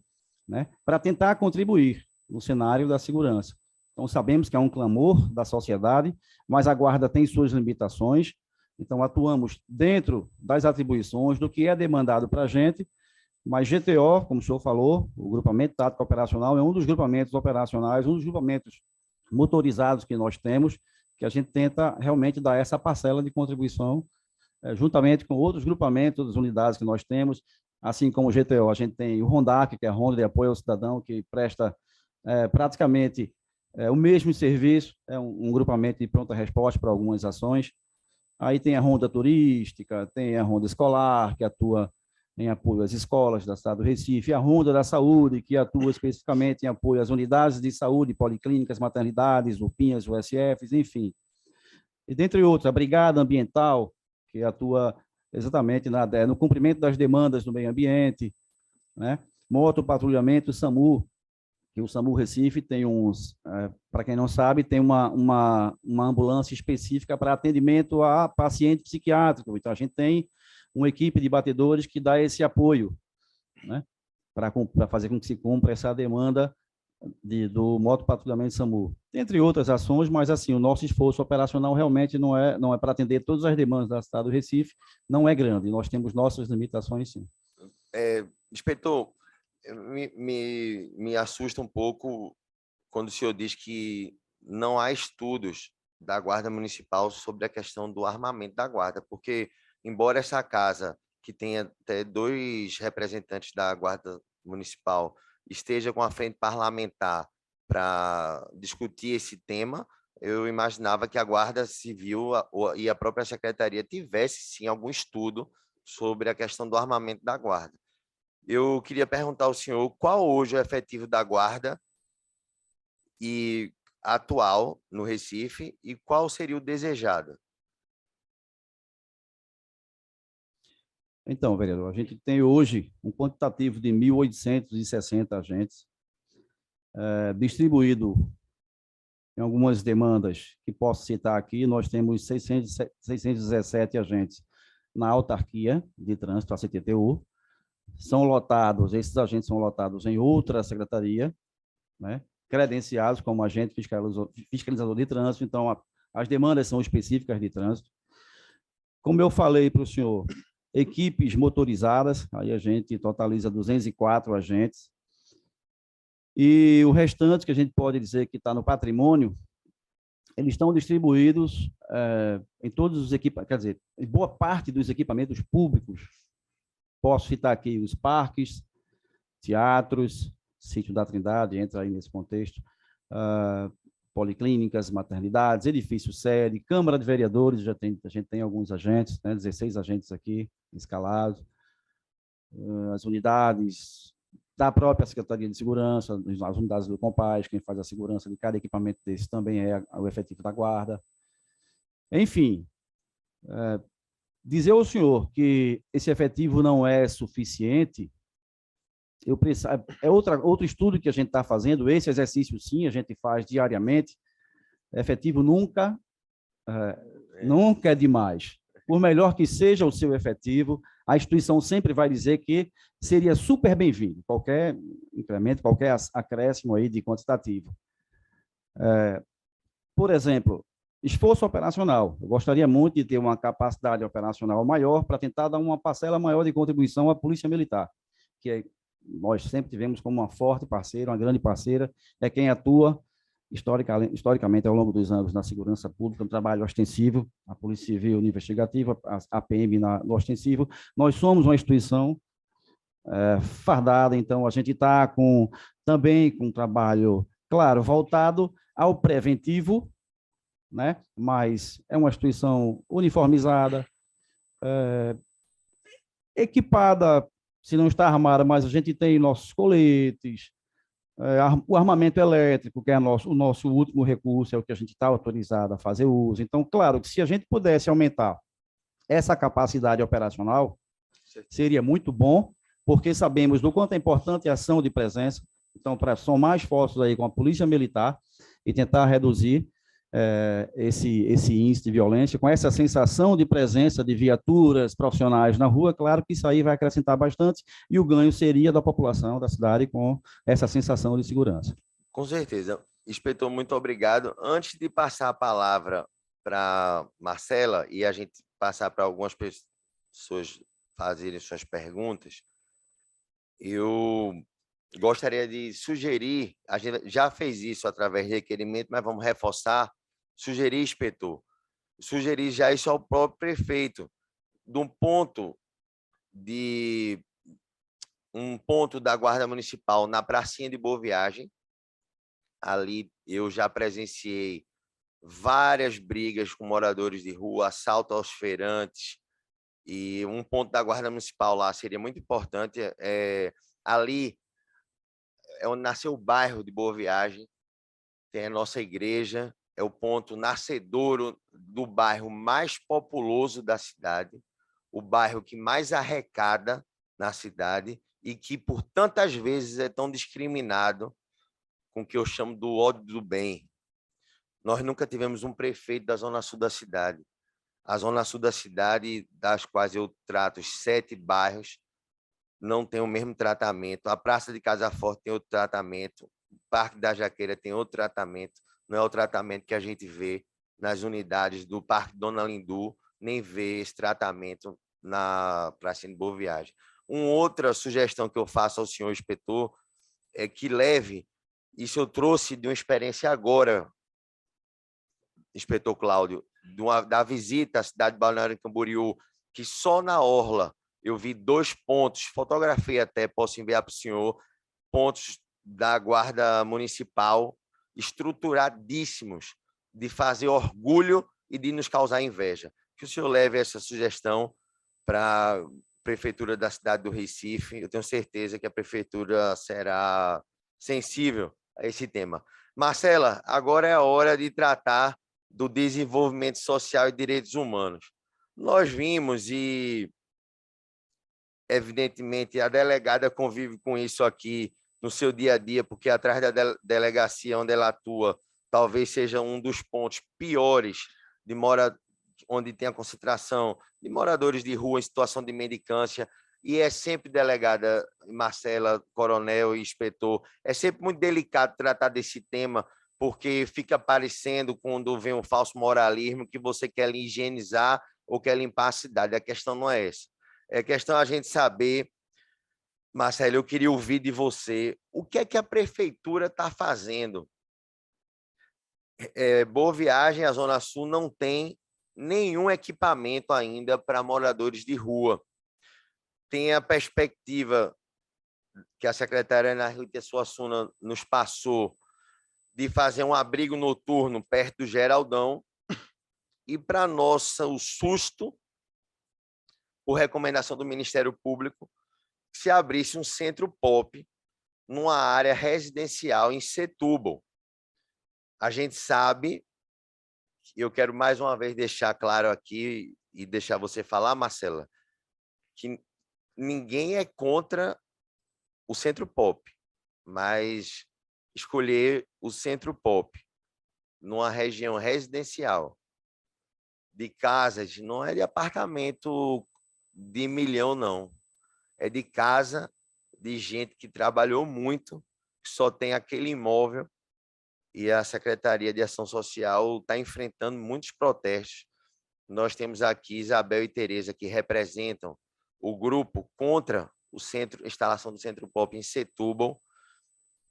né, para tentar contribuir no cenário da segurança. Então, sabemos que é um clamor da sociedade, mas a Guarda tem suas limitações, então atuamos dentro das atribuições do que é demandado para a gente, mas GTO, como o senhor falou, o Grupamento Tático Operacional é um dos grupamentos operacionais, um dos grupamentos motorizados que nós temos, que a gente tenta realmente dar essa parcela de contribuição, juntamente com outros grupamentos, outras unidades que nós temos, assim como o GTO, a gente tem o RONDAC, que é a Ronda de Apoio ao Cidadão, que presta praticamente o mesmo serviço, é um grupamento de pronta resposta para algumas ações. Aí tem a Ronda Turística, tem a Ronda Escolar, que atua em apoio às escolas da cidade do Recife, a Ronda da Saúde, que atua especificamente em apoio às unidades de saúde, policlínicas, maternidades, UPINhas, USFs, enfim. E dentre outros, a Brigada Ambiental, que atua exatamente no cumprimento das demandas do meio ambiente, né? Motopatrulhamento, SAMU, que o SAMU Recife tem para quem não sabe, tem uma ambulância específica para atendimento a paciente psiquiátrico. Então, a gente tem uma equipe de batedores que dá esse apoio, né, para fazer com que se cumpra essa demanda do motopatrulhamento SAMU. Entre outras ações, mas assim, o nosso esforço operacional realmente não é para atender todas as demandas da cidade do Recife, não é grande, nós temos nossas limitações, sim. Inspetor, me assusta um pouco quando o senhor diz que não há estudos da Guarda Municipal sobre a questão do armamento da Guarda, porque, embora essa casa, que tenha até 2 representantes da Guarda Municipal, esteja com a frente parlamentar para discutir esse tema, eu imaginava que a Guarda Civil e a própria Secretaria tivesse, sim, algum estudo sobre a questão do armamento da Guarda. Eu queria perguntar ao senhor qual hoje é o efetivo da Guarda e atual no Recife e qual seria o desejado? Então, vereador, a gente tem hoje um quantitativo de 1.860 agentes, distribuído em algumas demandas que posso citar aqui. Nós temos 617 agentes na autarquia de trânsito, a CTTU. Esses agentes são lotados em outra secretaria, né, credenciados como agente fiscalizador de trânsito. Então, as demandas são específicas de trânsito. Como eu falei para o senhor, equipes motorizadas, aí a gente totaliza 204 agentes. E o restante, que a gente pode dizer que está no patrimônio, eles estão distribuídos em todos os equipamentos, quer dizer, em boa parte dos equipamentos públicos. Posso citar aqui os parques, teatros, Sítio da Trindade, entra aí nesse contexto, policlínicas, maternidades, edifício sede, Câmara de Vereadores, a gente tem alguns agentes, né, 16 agentes aqui escalados, as unidades da própria Secretaria de Segurança, as unidades do Compaz, quem faz a segurança de cada equipamento desse também é o efetivo da Guarda. Enfim, dizer ao senhor que esse efetivo não é suficiente, outro estudo que a gente está fazendo, esse exercício sim, a gente faz diariamente, efetivo nunca é demais. Por melhor que seja o seu efetivo, a instituição sempre vai dizer que seria super bem-vindo, qualquer incremento, qualquer acréscimo aí de quantitativo. Por exemplo, esforço operacional. Eu gostaria muito de ter uma capacidade operacional maior para tentar dar uma parcela maior de contribuição à Polícia Militar, que nós sempre tivemos como uma forte parceira, uma grande parceira, é quem atua historicamente ao longo dos anos na segurança pública, um trabalho ostensivo, a Polícia Civil investigativa, a PM no ostensivo. Nós somos uma instituição fardada, então a gente está também com um trabalho, claro, voltado ao preventivo, né? Mas é uma instituição uniformizada, equipada, se não está armada, mas a gente tem nossos coletes, o armamento elétrico, que é o nosso último recurso, é o que a gente está autorizado a fazer uso. Então, claro, que se a gente pudesse aumentar essa capacidade operacional, seria muito bom, porque sabemos do quanto é importante a ação de presença. Então, para somar esforços aí com a Polícia Militar e tentar reduzir esse índice de violência, com essa sensação de presença de viaturas profissionais na rua, claro que isso aí vai acrescentar bastante e o ganho seria da população da cidade com essa sensação de segurança. Com certeza. Inspetor, muito obrigado. Antes de passar a palavra para Marcela e a gente passar para algumas pessoas fazerem suas perguntas, eu gostaria de sugerir, a gente já fez isso através de requerimento, mas vamos reforçar, sugerir, inspetor, sugerir já isso ao próprio prefeito, de um ponto da Guarda Municipal na pracinha de Boa Viagem. Ali eu já presenciei várias brigas com moradores de rua, assalto aos feirantes, e um ponto da Guarda Municipal lá seria muito importante. Ali é onde nasceu o bairro de Boa Viagem, tem a nossa igreja, é o ponto nascedouro do bairro mais populoso da cidade, o bairro que mais arrecada na cidade e que por tantas vezes é tão discriminado com o que eu chamo do ódio do bem. Nós nunca tivemos um prefeito da Zona Sul da cidade. A Zona Sul da cidade, das quais eu trato os 7 bairros, não tem o mesmo tratamento. A Praça de Casa Forte tem outro tratamento. O Parque da Jaqueira tem outro tratamento. Não é o tratamento que a gente vê nas unidades do Parque Dona Lindu, nem vê esse tratamento na Praça de Boa Viagem. Uma outra sugestão que eu faço ao senhor inspetor é que leve, isso eu trouxe de uma experiência agora, inspetor Cláudio, da visita à cidade de Balneário Camboriú, que só na orla eu vi 2 pontos, fotografei até, posso enviar para o senhor, pontos da Guarda Municipal estruturadíssimos, de fazer orgulho e de nos causar inveja. Que o senhor leve essa sugestão para a Prefeitura da cidade do Recife. Eu tenho certeza que a Prefeitura será sensível a esse tema. Marcela, agora é a hora de tratar do desenvolvimento social e direitos humanos. Nós vimos e, evidentemente, a delegada convive com isso aqui no seu dia a dia, porque atrás da delegacia onde ela atua, talvez seja um dos pontos piores de onde tem a concentração de moradores de rua em situação de mendicância, e é sempre, delegada Marcela, coronel e inspetor, é sempre muito delicado tratar desse tema, porque fica parecendo, quando vem um falso moralismo, que você quer higienizar ou quer limpar a cidade. A questão não é essa. É questão a gente saber, Marcelo, eu queria ouvir de você, o que é que a prefeitura está fazendo? Boa Viagem, a Zona Sul, não tem nenhum equipamento ainda para moradores de rua. Tem a perspectiva que a secretária Ana Rita Suassuna nos passou de fazer um abrigo noturno perto do Geraldão, e, para nossa o susto, por recomendação do Ministério Público, se abrisse um centro pop numa área residencial em Setúbal. A gente sabe, eu quero mais uma vez deixar claro aqui e deixar você falar, Marcela, que ninguém é contra o centro pop, mas escolher o centro pop numa região residencial de casas, não é de apartamento de milhão, não. É de casa de gente que trabalhou muito, que só tem aquele imóvel, e a Secretaria de Ação Social está enfrentando muitos protestos. Nós temos aqui Isabel e Tereza, que representam o grupo contra a instalação do Centro Pop em Setúbal.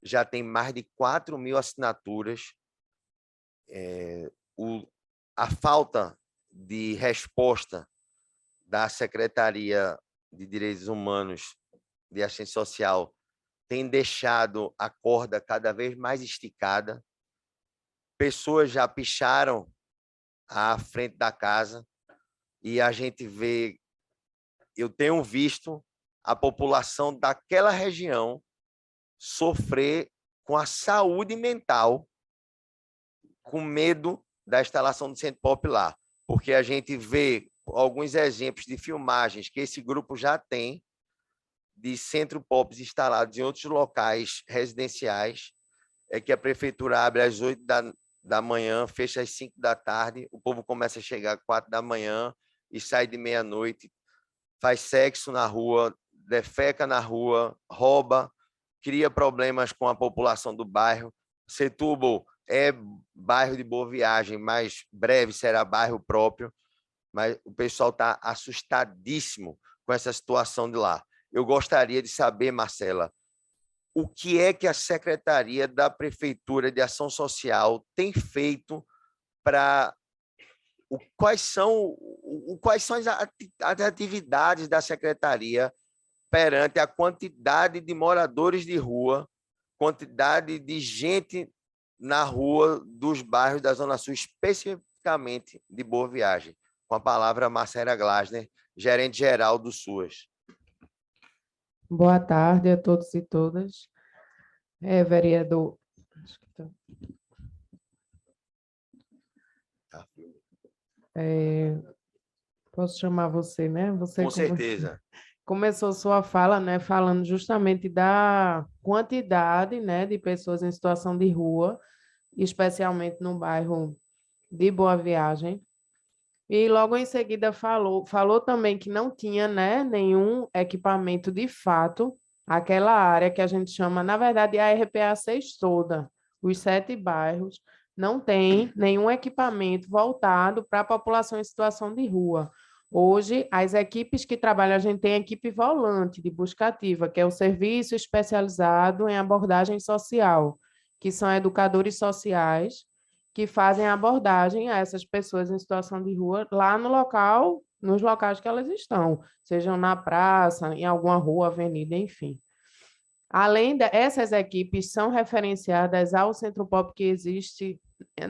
Já tem mais de 4.000 assinaturas. A falta de resposta da Secretaria de Direitos Humanos, de Assistência Social, tem deixado a corda cada vez mais esticada. Pessoas já picharam à frente da casa e a gente vê, eu tenho visto a população daquela região sofrer com a saúde mental, com medo da instalação do Centro Pop lá, porque a gente vê alguns exemplos de filmagens que esse grupo já tem de Centro Pops instalados em outros locais residenciais, é que a prefeitura abre às 8 da manhã, fecha às 5 da tarde, o povo começa a chegar às 4 da manhã e sai de meia-noite, faz sexo na rua, defeca na rua, rouba, cria problemas com a população do bairro. Setúbal é bairro de Boa Viagem, mas breve será bairro próprio, mas o pessoal está assustadíssimo com essa situação de lá. Eu gostaria de saber, Marcela, o que é que a Secretaria da Prefeitura de Ação Social tem feito para... Quais são as atividades da Secretaria perante a quantidade de moradores de rua, quantidade de gente na rua dos bairros da Zona Sul, especificamente de Boa Viagem? Com a palavra, Marcela Glasner, gerente-geral do SUAS. Boa tarde a todos e todas. Vereador. Posso chamar você, né? Você Com certeza. começou sua fala, né, falando justamente da quantidade, né, de pessoas em situação de rua, especialmente no bairro de Boa Viagem. E logo em seguida falou também que não tinha, né, nenhum equipamento de fato, aquela área que a gente chama, na verdade, a RPA 6 toda, os 7 bairros, não tem nenhum equipamento voltado para a população em situação de rua. Hoje, as equipes que trabalham, a gente tem a equipe volante de busca ativa, que é o serviço especializado em abordagem social, que são educadores sociais, que fazem a abordagem a essas pessoas em situação de rua lá no local, nos locais que elas estão, sejam na praça, em alguma rua, avenida, enfim. Além dessas equipes são referenciadas ao Centro Pop que existe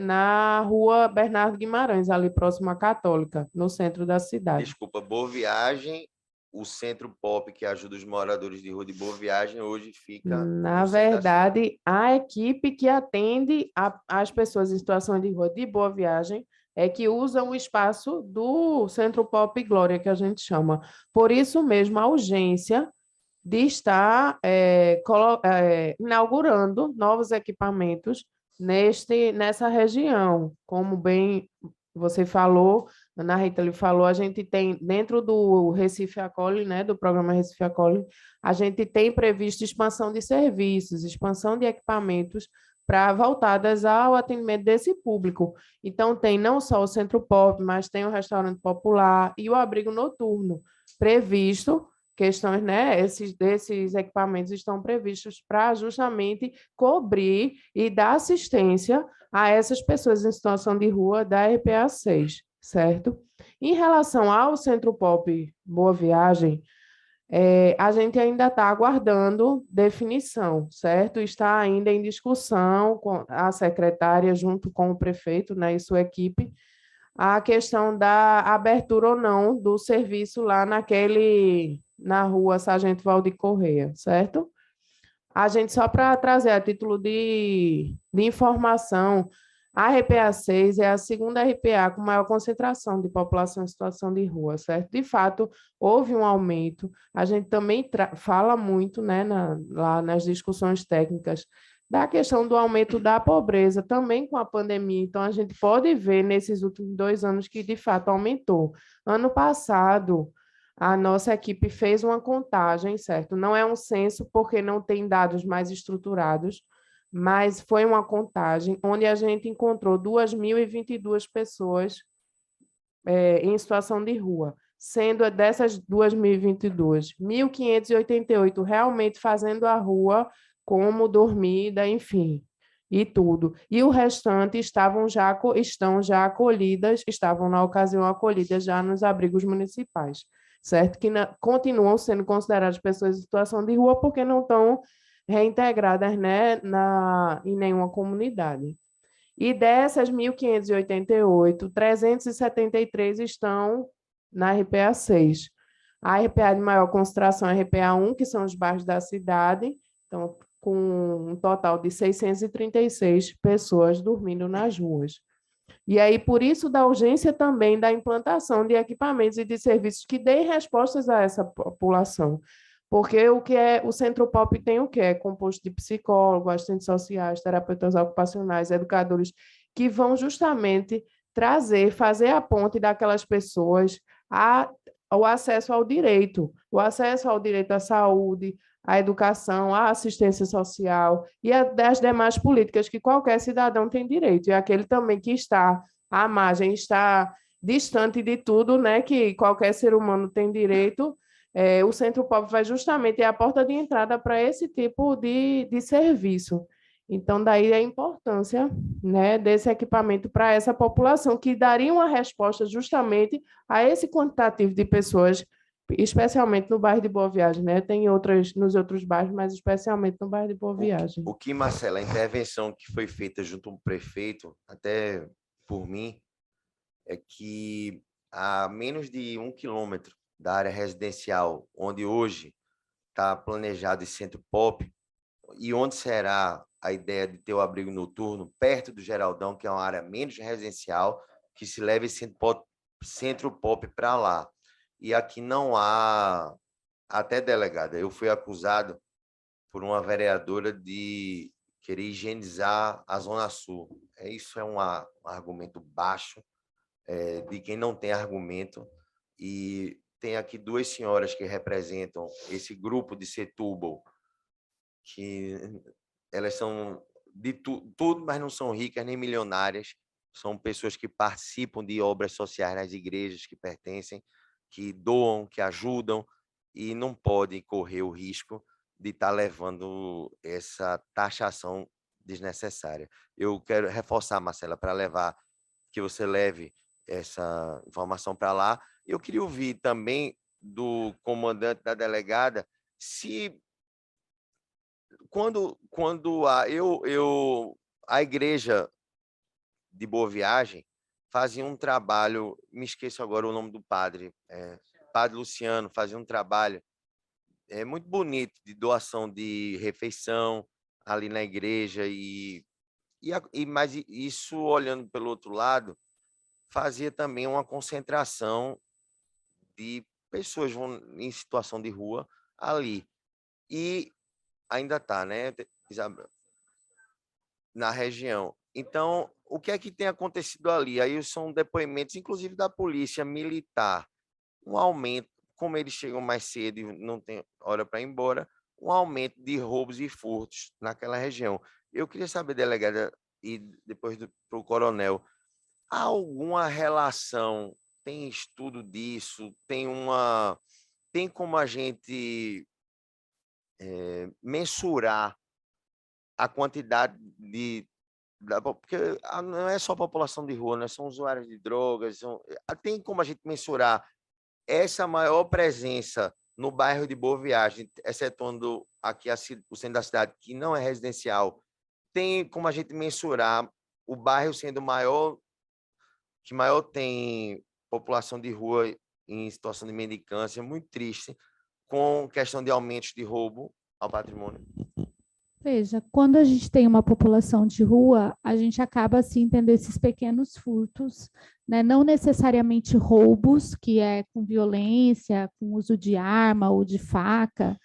na rua Bernardo Guimarães, ali próximo à Católica, no centro da cidade. Desculpa, Boa Viagem, o Centro Pop que ajuda os moradores de rua de Boa Viagem hoje fica Na no centro da cidade. verdade, a equipe que atende as pessoas em situação de rua de Boa Viagem é que usam o espaço do Centro Pop Glória, que a gente chama. Por isso mesmo, a urgência de estar inaugurando novos equipamentos nessa região. Como bem você falou, Ana Rita lhe falou, a gente tem, dentro do Recife Acolhe, né, do programa Recife Acolhe, a gente tem previsto expansão de serviços, expansão de equipamentos para voltadas ao atendimento desse público. Então, tem não só o Centro Pop, mas tem o restaurante popular e o abrigo noturno previsto, questões, né? Esses equipamentos estão previstos para justamente cobrir e dar assistência a essas pessoas em situação de rua da RPA 6, certo? Em relação ao Centro Pop Boa Viagem, a gente ainda está aguardando definição, certo? Está ainda em discussão com a secretária, junto com o prefeito, né, e sua equipe, a questão da abertura ou não do serviço lá na rua Sargento Valdir Correia, certo? A gente, só para trazer a título de informação, a RPA 6 é a segunda RPA com maior concentração de população em situação de rua, certo? De fato, houve um aumento. A gente também fala muito, né, lá nas discussões técnicas, da questão do aumento da pobreza, também com a pandemia. Então, a gente pode ver nesses últimos 2 anos que, de fato, aumentou. Ano passado, a nossa equipe fez uma contagem, certo? Não é um censo, porque não tem dados mais estruturados, mas foi uma contagem onde a gente encontrou 2.022 pessoas em situação de rua, sendo dessas 2.022, 1.588 realmente fazendo a rua como dormida, enfim, e tudo. E o restante estão já acolhidas, estavam na ocasião acolhidas já nos abrigos municipais, certo? Que continuam sendo consideradas pessoas em situação de rua porque não estão reintegradas, né, em nenhuma comunidade. E dessas 1.588, 373 estão na RPA 6. A RPA de maior concentração é a RPA 1, que são os bairros da cidade, então, com um total de 636 pessoas dormindo nas ruas. E aí, por isso, da urgência também da implantação de equipamentos e de serviços que deem respostas a essa população. Porque o Centro Pop tem o quê? É composto de psicólogos, assistentes sociais, terapeutas ocupacionais, educadores, que vão justamente fazer a ponte daquelas pessoas ao acesso ao direito à saúde, à educação, à assistência social e das demais políticas que qualquer cidadão tem direito. E aquele também que está à margem, está distante de tudo, né, que qualquer ser humano tem direito, o Centro Pop vai justamente ser a porta de entrada para esse tipo de serviço. Então, daí a importância, né, desse equipamento para essa população, que daria uma resposta justamente a esse quantitativo de pessoas, especialmente no bairro de Boa Viagem, né? Tem nos outros bairros, mas especialmente no bairro de Boa Viagem. O que, Marcela, a intervenção que foi feita junto ao prefeito, até por mim, é que a menos de 1 quilômetro da área residencial, onde hoje está planejado esse Centro Pop, e onde será a ideia de ter o abrigo noturno, perto do Geraldão, que é uma área menos residencial, que se leve esse Centro Pop para lá. E aqui não há até delegada, eu fui acusado por uma vereadora de querer higienizar a Zona Sul. Isso é um argumento baixo, de quem não tem argumento. E tem aqui duas senhoras que representam esse grupo de Setúbal, que elas são de tudo, mas não são ricas nem milionárias. São pessoas que participam de obras sociais nas igrejas que pertencem, que doam, que ajudam, e não podem correr o risco de estar levando essa taxação desnecessária. Eu quero reforçar, Marcela, para que você leve essa informação para lá. Eu queria ouvir também do comandante da delegada se quando a igreja de Boa Viagem fazia um trabalho, me esqueço agora o nome do padre, Padre Luciano, fazia um trabalho muito bonito de doação de refeição ali na igreja, mas isso, olhando pelo outro lado, fazia também uma concentração de pessoas em situação de rua ali. E ainda está, né, Isabel? Na região. Então, o que é que tem acontecido ali? Aí são depoimentos, inclusive da polícia militar, um aumento, como eles chegam mais cedo e não tem hora para ir embora, um aumento de roubos e furtos naquela região. Eu queria saber, delegada, e depois para o coronel, há alguma relação, tem estudo disso, tem como a gente mensurar a quantidade porque não é só a população de rua, né? São usuários de drogas, tem como a gente mensurar essa maior presença no bairro de Boa Viagem, excetuando aqui o centro da cidade, que não é residencial, tem como a gente mensurar o bairro sendo maior, que maior tem população de rua em situação de mendicância, muito triste, com questão de aumentos de roubo ao patrimônio? Veja, quando a gente tem uma população de rua, a gente acaba assim tendo esses pequenos furtos, né? Não necessariamente roubos, que é com violência, com uso de arma ou de faca.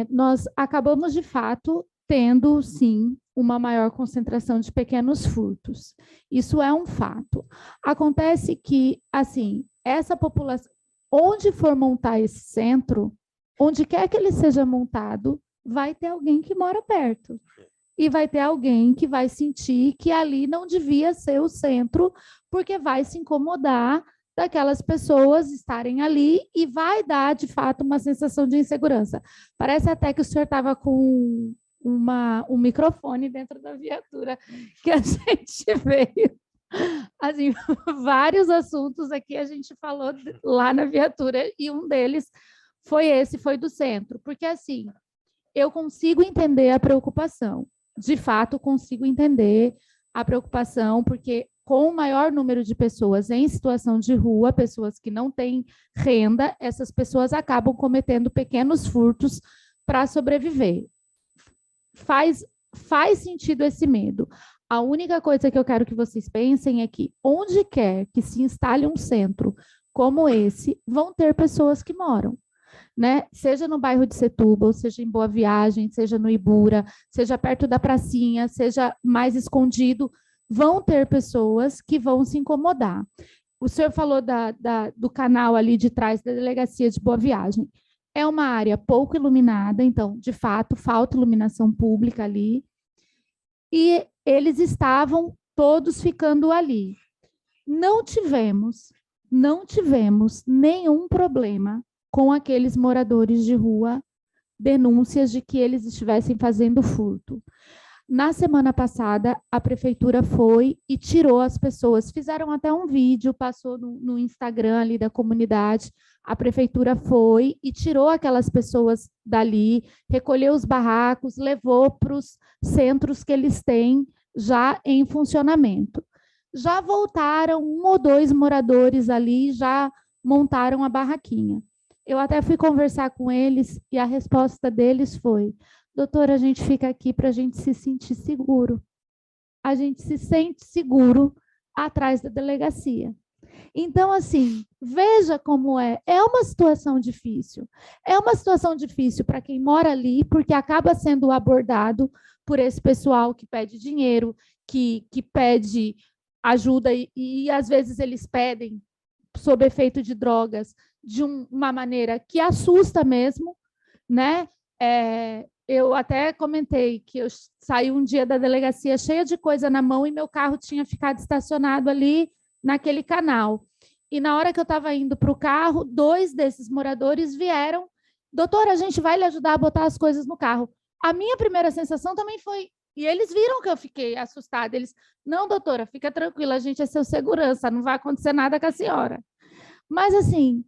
Nós acabamos de fato tendo sim uma maior concentração de pequenos furtos. Isso é um fato. Acontece que assim, essa população, onde for montar esse centro, onde quer que ele seja montado, vai ter alguém que mora perto. E vai ter alguém que vai sentir que ali não devia ser o centro, porque vai se incomodar daquelas pessoas estarem ali e vai dar, de fato, uma sensação de insegurança. Parece até que o senhor estava com um microfone dentro da viatura, que a gente veio. Assim, vários assuntos aqui a gente falou lá na viatura, e um deles foi do centro, porque assim, eu consigo entender a preocupação. De fato, consigo entender a preocupação, porque com o maior número de pessoas em situação de rua, pessoas que não têm renda, essas pessoas acabam cometendo pequenos furtos para sobreviver. Faz sentido esse medo. A única coisa que eu quero que vocês pensem é que onde quer que se instale um centro como esse, vão ter pessoas que moram. Né? Seja no bairro de Setúbal, seja em Boa Viagem, seja no Ibura, seja perto da pracinha, seja mais escondido, vão ter pessoas que vão se incomodar. O senhor falou do canal ali de trás da delegacia de Boa Viagem. É uma área pouco iluminada, então, de fato, falta iluminação pública ali. E eles estavam todos ficando ali. Não tivemos nenhum problema com aqueles moradores de rua, denúncias de que eles estivessem fazendo furto. Na semana passada, a prefeitura foi e tirou as pessoas, fizeram até um vídeo, passou no Instagram ali da comunidade, a prefeitura foi e tirou aquelas pessoas dali, recolheu os barracos, levou para os centros que eles têm já em funcionamento. Já voltaram 1 ou 2 moradores ali, já montaram a barraquinha. Eu até fui conversar com eles e a resposta deles foi: doutora, a gente fica aqui para a gente se sentir seguro. A gente se sente seguro atrás da delegacia. Então, assim, veja como é. É uma situação difícil. É uma situação difícil para quem mora ali, porque acaba sendo abordado por esse pessoal que pede dinheiro, que pede ajuda, e às vezes eles pedem sob efeito de drogas de uma maneira que assusta mesmo, né? Eu até comentei que eu saí um dia da delegacia cheia de coisa na mão e meu carro tinha ficado estacionado ali naquele canal. E na hora que eu estava indo para o carro, 2 desses moradores vieram. Doutora, a gente vai lhe ajudar a botar as coisas no carro. A minha primeira sensação também foi... E eles viram que eu fiquei assustada. Eles, não, doutora, fica tranquila, a gente é seu segurança, não vai acontecer nada com a senhora. Mas, assim,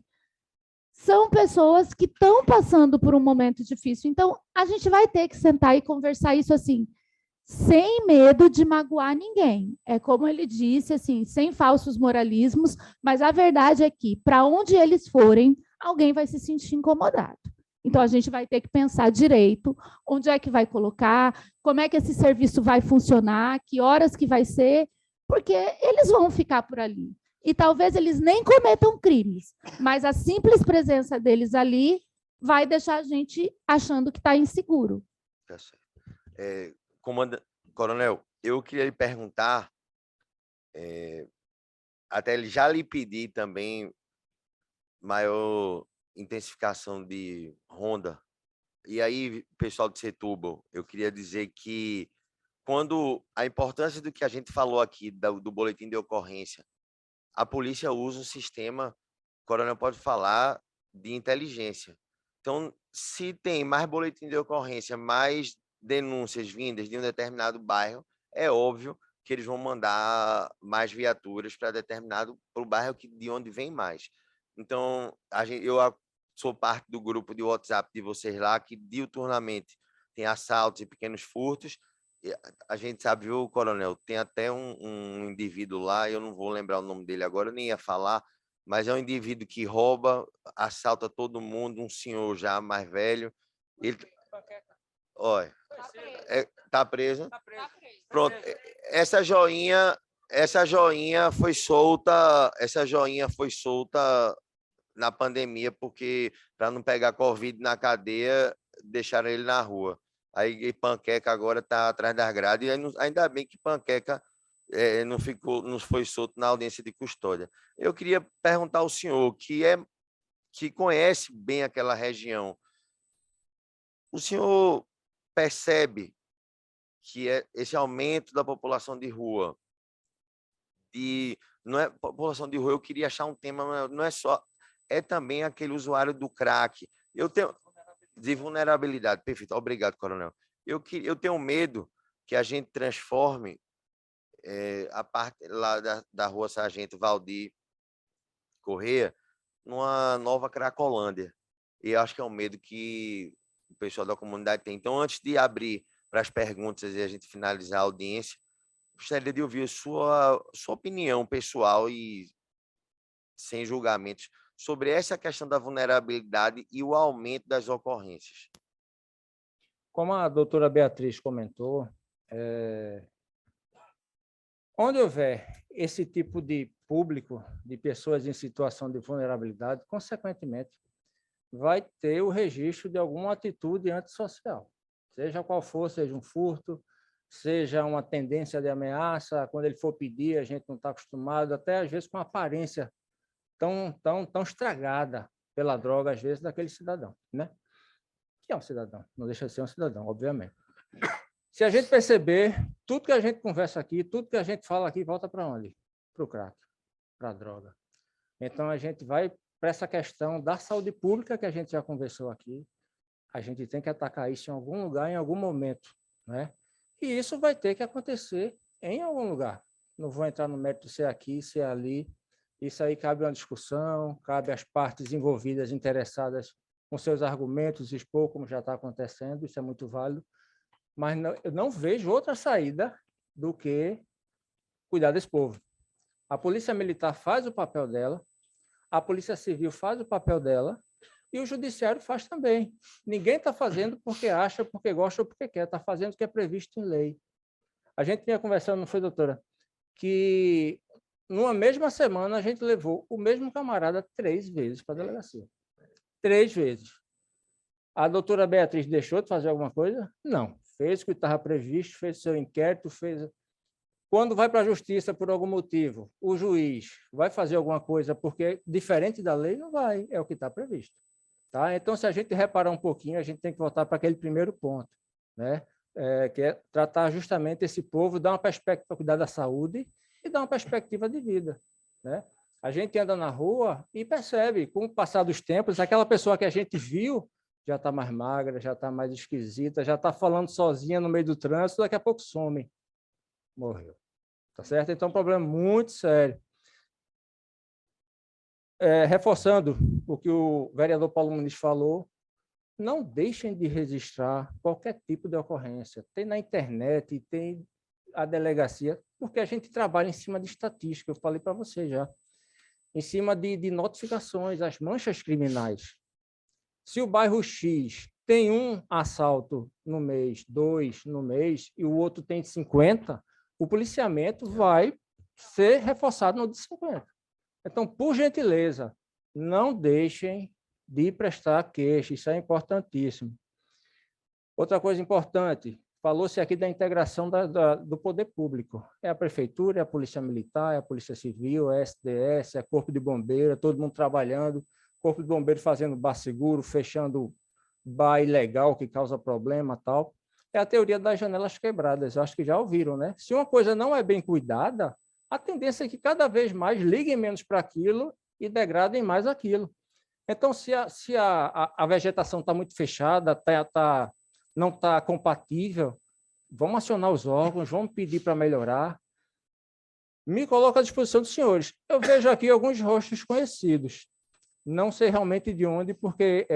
são pessoas que estão passando por um momento difícil. Então, a gente vai ter que sentar e conversar isso assim, sem medo de magoar ninguém. É como ele disse, assim, sem falsos moralismos, mas a verdade é que, para onde eles forem, alguém vai se sentir incomodado. Então, a gente vai ter que pensar direito onde é que vai colocar, como é que esse serviço vai funcionar, que horas que vai ser, porque eles vão ficar por ali. E talvez eles nem cometam crimes, mas a simples presença deles ali vai deixar a gente achando que está inseguro. Tá certo. Coronel, eu queria lhe perguntar, até ele já lhe pedi também maior intensificação de ronda. E aí, pessoal de Setúbal, eu queria dizer que quando a importância do que a gente falou aqui do boletim de ocorrência, a polícia usa um sistema, o coronel pode falar, de inteligência. Então, se tem mais boletim de ocorrência, mais denúncias vindas de um determinado bairro, é óbvio que eles vão mandar mais viaturas para o bairro de onde vem mais. Então, eu sou parte do grupo de WhatsApp de vocês lá, que diuturnamente tem assaltos e pequenos furtos. A gente sabe, viu, coronel, tem até um indivíduo lá, eu não vou lembrar o nome dele agora, eu nem ia falar, mas é um indivíduo que rouba, assalta todo mundo, um senhor já mais velho. Ele, olha, tá preso. Pronto, essa joinha foi solta na pandemia, porque para não pegar Covid na cadeia, deixaram ele na rua. Aí Panqueca agora está atrás das grades, e ainda bem que Panqueca não foi solto na audiência de custódia. Eu queria perguntar ao senhor, que conhece bem aquela região, o senhor percebe que esse aumento da população de rua, não é população de rua, eu queria achar um tema, não é só, é também aquele usuário do crack. Eu tenho de vulnerabilidade. Perfeito. Obrigado, coronel. Eu tenho medo que a gente transforme a parte lá da rua Sargento Valdir Corrêa numa nova Cracolândia. E eu acho que é um medo que o pessoal da comunidade tem. Então, antes de abrir para as perguntas e a gente finalizar a audiência, gostaria de ouvir sua opinião pessoal e sem julgamentos sobre essa questão da vulnerabilidade e o aumento das ocorrências. Como a doutora Beatriz comentou, onde houver esse tipo de público, de pessoas em situação de vulnerabilidade, consequentemente, vai ter o registro de alguma atitude antissocial, seja qual for, seja um furto, seja uma tendência de ameaça, quando ele for pedir, a gente não está acostumado, até às vezes com uma aparência tão estragada pela droga, às vezes, daquele cidadão, né? Que é um cidadão, não deixa de ser um cidadão, obviamente. Se a gente perceber, tudo que a gente conversa aqui, tudo que a gente fala aqui, volta para onde? Para o crack, para a droga. Então, a gente vai para essa questão da saúde pública, que a gente já conversou aqui, a gente tem que atacar isso em algum lugar, em algum momento, né? E isso vai ter que acontecer em algum lugar. Não vou entrar no mérito se é aqui, se é ali. Isso aí cabe uma discussão, cabe às partes envolvidas, interessadas, com seus argumentos, expor como já está acontecendo, isso é muito válido, mas eu não vejo outra saída do que cuidar desse povo. A Polícia Militar faz o papel dela, a Polícia Civil faz o papel dela, e o Judiciário faz também. Ninguém está fazendo porque acha, porque gosta ou porque quer, está fazendo o que é previsto em lei. A gente vinha conversando, não foi, doutora? Que numa mesma semana, a gente levou o mesmo camarada 3 vezes para a delegacia. 3 vezes. A doutora Beatriz deixou de fazer alguma coisa? Não. Fez o que estava previsto, fez seu inquérito, fez... Quando vai para a justiça por algum motivo, o juiz vai fazer alguma coisa porque diferente da lei, não vai, é o que está previsto. Tá? Então, se a gente reparar um pouquinho, a gente tem que voltar para aquele primeiro ponto, né? Que é tratar justamente esse povo, dar uma perspectiva para cuidar da saúde e dar uma perspectiva de vida, né? A gente anda na rua e percebe, com o passar dos tempos, aquela pessoa que a gente viu já está mais magra, já está mais esquisita, já está falando sozinha no meio do trânsito, daqui a pouco some, morreu. Tá certo? Então, é um problema muito sério. Reforçando o que o vereador Paulo Muniz falou, não deixem de registrar qualquer tipo de ocorrência. Tem na internet, tem a delegacia, porque a gente trabalha em cima de estatística, eu falei para você já, em cima de notificações, as manchas criminais. Se o bairro X tem um assalto no mês, 2 no mês, e o outro tem 50, o policiamento vai ser reforçado no de 50. Então, por gentileza, não deixem de prestar queixa, isso é importantíssimo. Outra coisa importante, falou-se aqui da integração do poder público. É a prefeitura, é a polícia militar, é a polícia civil, é a SDS, é o corpo de bombeiro, todo mundo trabalhando, corpo de bombeiro fazendo bar seguro, fechando bar ilegal que causa problema e tal. É a teoria das janelas quebradas, eu acho que já ouviram, né? Se uma coisa não é bem cuidada, a tendência é que cada vez mais liguem menos para aquilo e degradem mais aquilo. Então, se a vegetação está muito fechada, não está compatível, vamos acionar os órgãos, vamos pedir para melhorar. Me coloco à disposição dos senhores. Eu vejo aqui alguns rostos conhecidos. Não sei realmente de onde, porque...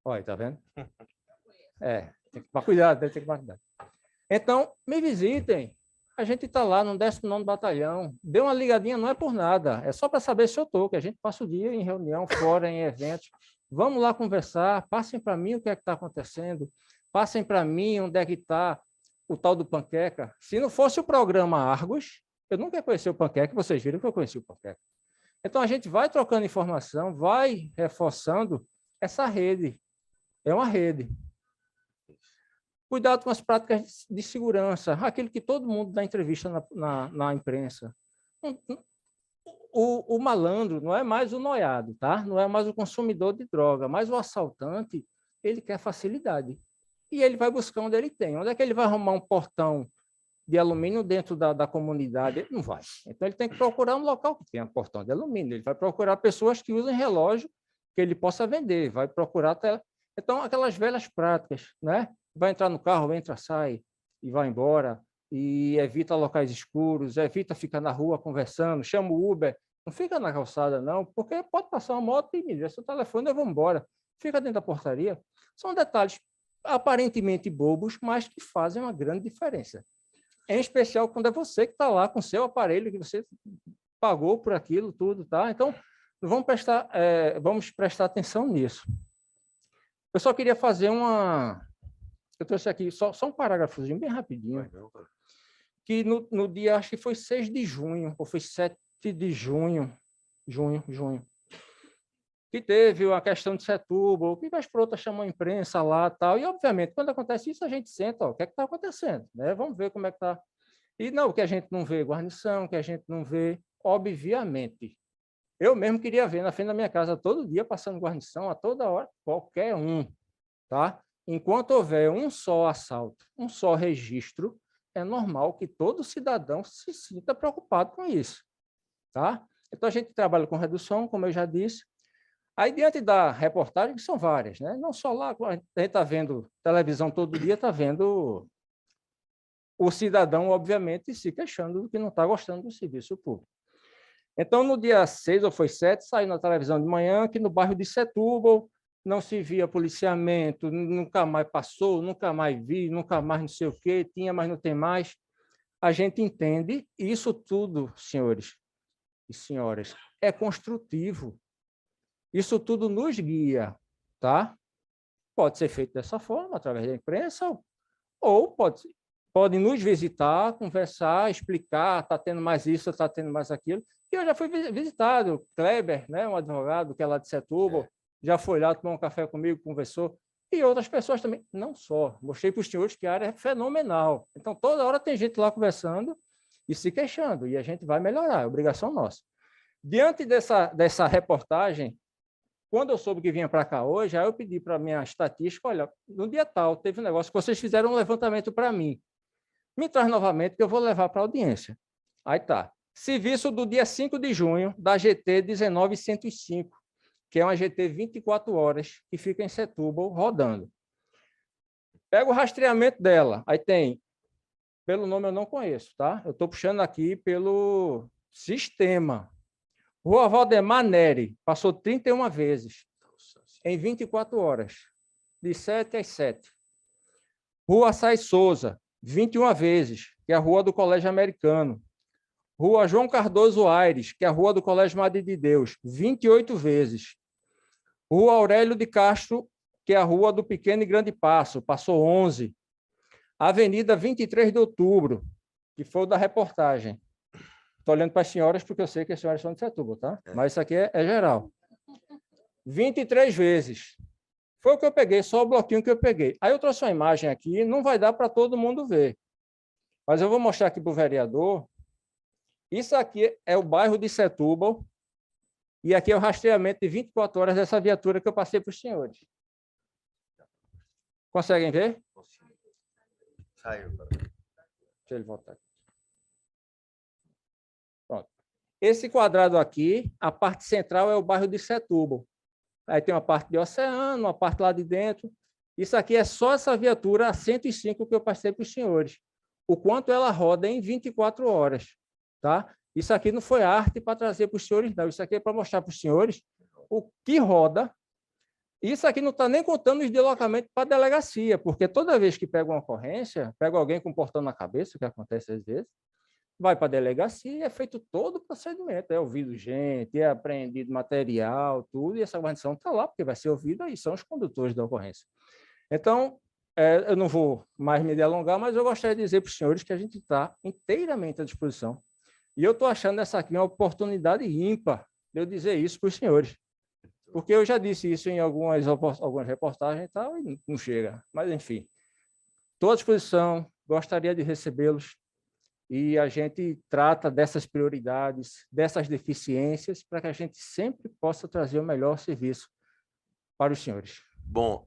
Olha, tá vendo? Tem que tomar cuidado, tem que tomar cuidado. Então, me visitem. A gente está lá no 19º Batalhão. Dê uma ligadinha, não é por nada. É só para saber se eu estou, que a gente passa o dia em reunião, fora, em eventos. Vamos lá conversar, passem para mim o que é que está acontecendo, passem para mim onde é que está o tal do Panqueca. Se não fosse o programa Argos, eu nunca ia conhecer o Panqueca, vocês viram que eu conheci o Panqueca. Então, a gente vai trocando informação, vai reforçando essa rede. É uma rede. Cuidado com as práticas de segurança, aquilo que todo mundo dá entrevista na imprensa. O malandro não é mais o noiado, tá? Não é mais o consumidor de droga, mas o assaltante, ele quer facilidade. E ele vai buscar onde ele tem. Onde é que ele vai arrumar um portão de alumínio dentro da comunidade? Ele não vai. Então, ele tem que procurar um local que tenha um portão de alumínio. Ele vai procurar pessoas que usem relógio que ele possa vender. Vai procurar até... Então, aquelas velhas práticas, né? Vai entrar no carro, entra, sai e vai embora, e evita locais escuros, evita ficar na rua conversando, chama o Uber, não fica na calçada não, porque pode passar uma moto e me dê seu telefone, eu vou embora. Fica dentro da portaria. São detalhes aparentemente bobos, mas que fazem uma grande diferença. Em especial quando é você que está lá com o seu aparelho, que você pagou por aquilo tudo, tá? Então, vamos prestar atenção nisso. Eu só queria fazer eu trouxe aqui só um parágrafozinho bem rapidinho, que no dia, acho que foi 6 de junho, ou foi 7 de junho, que teve a questão de Setúbal, que as protas chamam a imprensa lá e tal, e obviamente, quando acontece isso, a gente senta, ó, o que é que está acontecendo? Né? Vamos ver como é que está. E não, o que a gente não vê guarnição, o que a gente não vê, obviamente. Eu mesmo queria ver na frente da minha casa todo dia passando guarnição, a toda hora, qualquer um, tá? Enquanto houver um só assalto, um só registro, é normal que todo cidadão se sinta preocupado com isso, tá? Então, a gente trabalha com redução, como eu já disse. Aí, diante da reportagem, que são várias, né? Não só lá, a gente está vendo televisão todo dia, está vendo o cidadão, obviamente, se queixando do que não está gostando do serviço público. Então, no dia 6 ou foi 7, saiu na televisão de manhã que no bairro de Setúbal não se via policiamento, nunca mais passou, nunca mais vi, nunca mais não sei o quê, tinha, mas não tem mais. A gente entende, isso tudo, senhores e senhoras, é construtivo. Isso tudo nos guia, tá? Pode ser feito dessa forma, através da imprensa, ou pode ser. podem nos visitar, conversar, explicar, está tendo mais isso, está tendo mais aquilo. E eu já fui visitado, Kleber, né, um advogado que é lá de Setúbal, já foi lá tomar um café comigo, conversou, e outras pessoas também, não só. Mostrei para os senhores que a área é fenomenal. Então, toda hora tem gente lá conversando e se queixando, e a gente vai melhorar, é obrigação nossa. Diante dessa reportagem, quando eu soube que vinha para cá hoje, aí eu pedi para a minha estatística, olha, no dia tal, teve um negócio que vocês fizeram um levantamento para mim. Me traz novamente que eu vou levar para a audiência. Aí tá. Serviço do dia 5 de junho, da GT 19105, que é uma GT 24 horas, que fica em Setúbal, rodando. Pega o rastreamento dela. Aí tem, pelo nome eu não conheço, tá? Eu estou puxando aqui pelo sistema. Rua Valdemar Neri, passou 31 vezes, em 24 horas, de 7 às 7. Rua Sais Souza, 21 vezes, que é a Rua do Colégio Americano. Rua João Cardoso Aires, que é a Rua do Colégio Madre de Deus, 28 vezes. Rua Aurélio de Castro, que é a Rua do Pequeno e Grande Passo, passou 11. Avenida 23 de Outubro, que foi o da reportagem. Estou olhando para as senhoras, porque eu sei que as senhoras são de Setúbal, tá? Mas isso aqui é geral. 23 vezes. Foi o que eu peguei, só o bloquinho que eu peguei. Aí eu trouxe uma imagem aqui, não vai dar para todo mundo ver. Mas eu vou mostrar aqui para o vereador. Isso aqui é o bairro de Setúbal, e aqui é o rastreamento de 24 horas dessa viatura que eu passei para os senhores. Conseguem ver? Saiu. Deixa ele voltar. Pronto. Esse quadrado aqui, a parte central é o bairro de Setúbal. Aí tem uma parte de Oceano, uma parte lá de dentro. Isso aqui é só essa viatura a 105 que eu passei para os senhores. O quanto ela roda em 24 horas. Tá? Isso aqui não foi arte para trazer para os senhores, não. Isso aqui é para mostrar para os senhores o que roda. Isso aqui não está nem contando os deslocamentos para a delegacia, porque toda vez que pega uma ocorrência, pega alguém com um portão na cabeça, que acontece às vezes, vai para a delegacia e é feito todo o procedimento. É ouvido gente, é apreendido material, tudo, e essa guarnição está lá, porque vai ser ouvida e são os condutores da ocorrência. Então, eu não vou mais me delongar, mas eu gostaria de dizer para os senhores que a gente está inteiramente à disposição. E eu estou achando essa aqui uma oportunidade ímpar de eu dizer isso para os senhores. Porque eu já disse isso em algumas reportagens e tal, e não chega. Mas, enfim, estou à disposição, gostaria de recebê-los, e a gente trata dessas prioridades, dessas deficiências, para que a gente sempre possa trazer o melhor serviço para os senhores. Bom,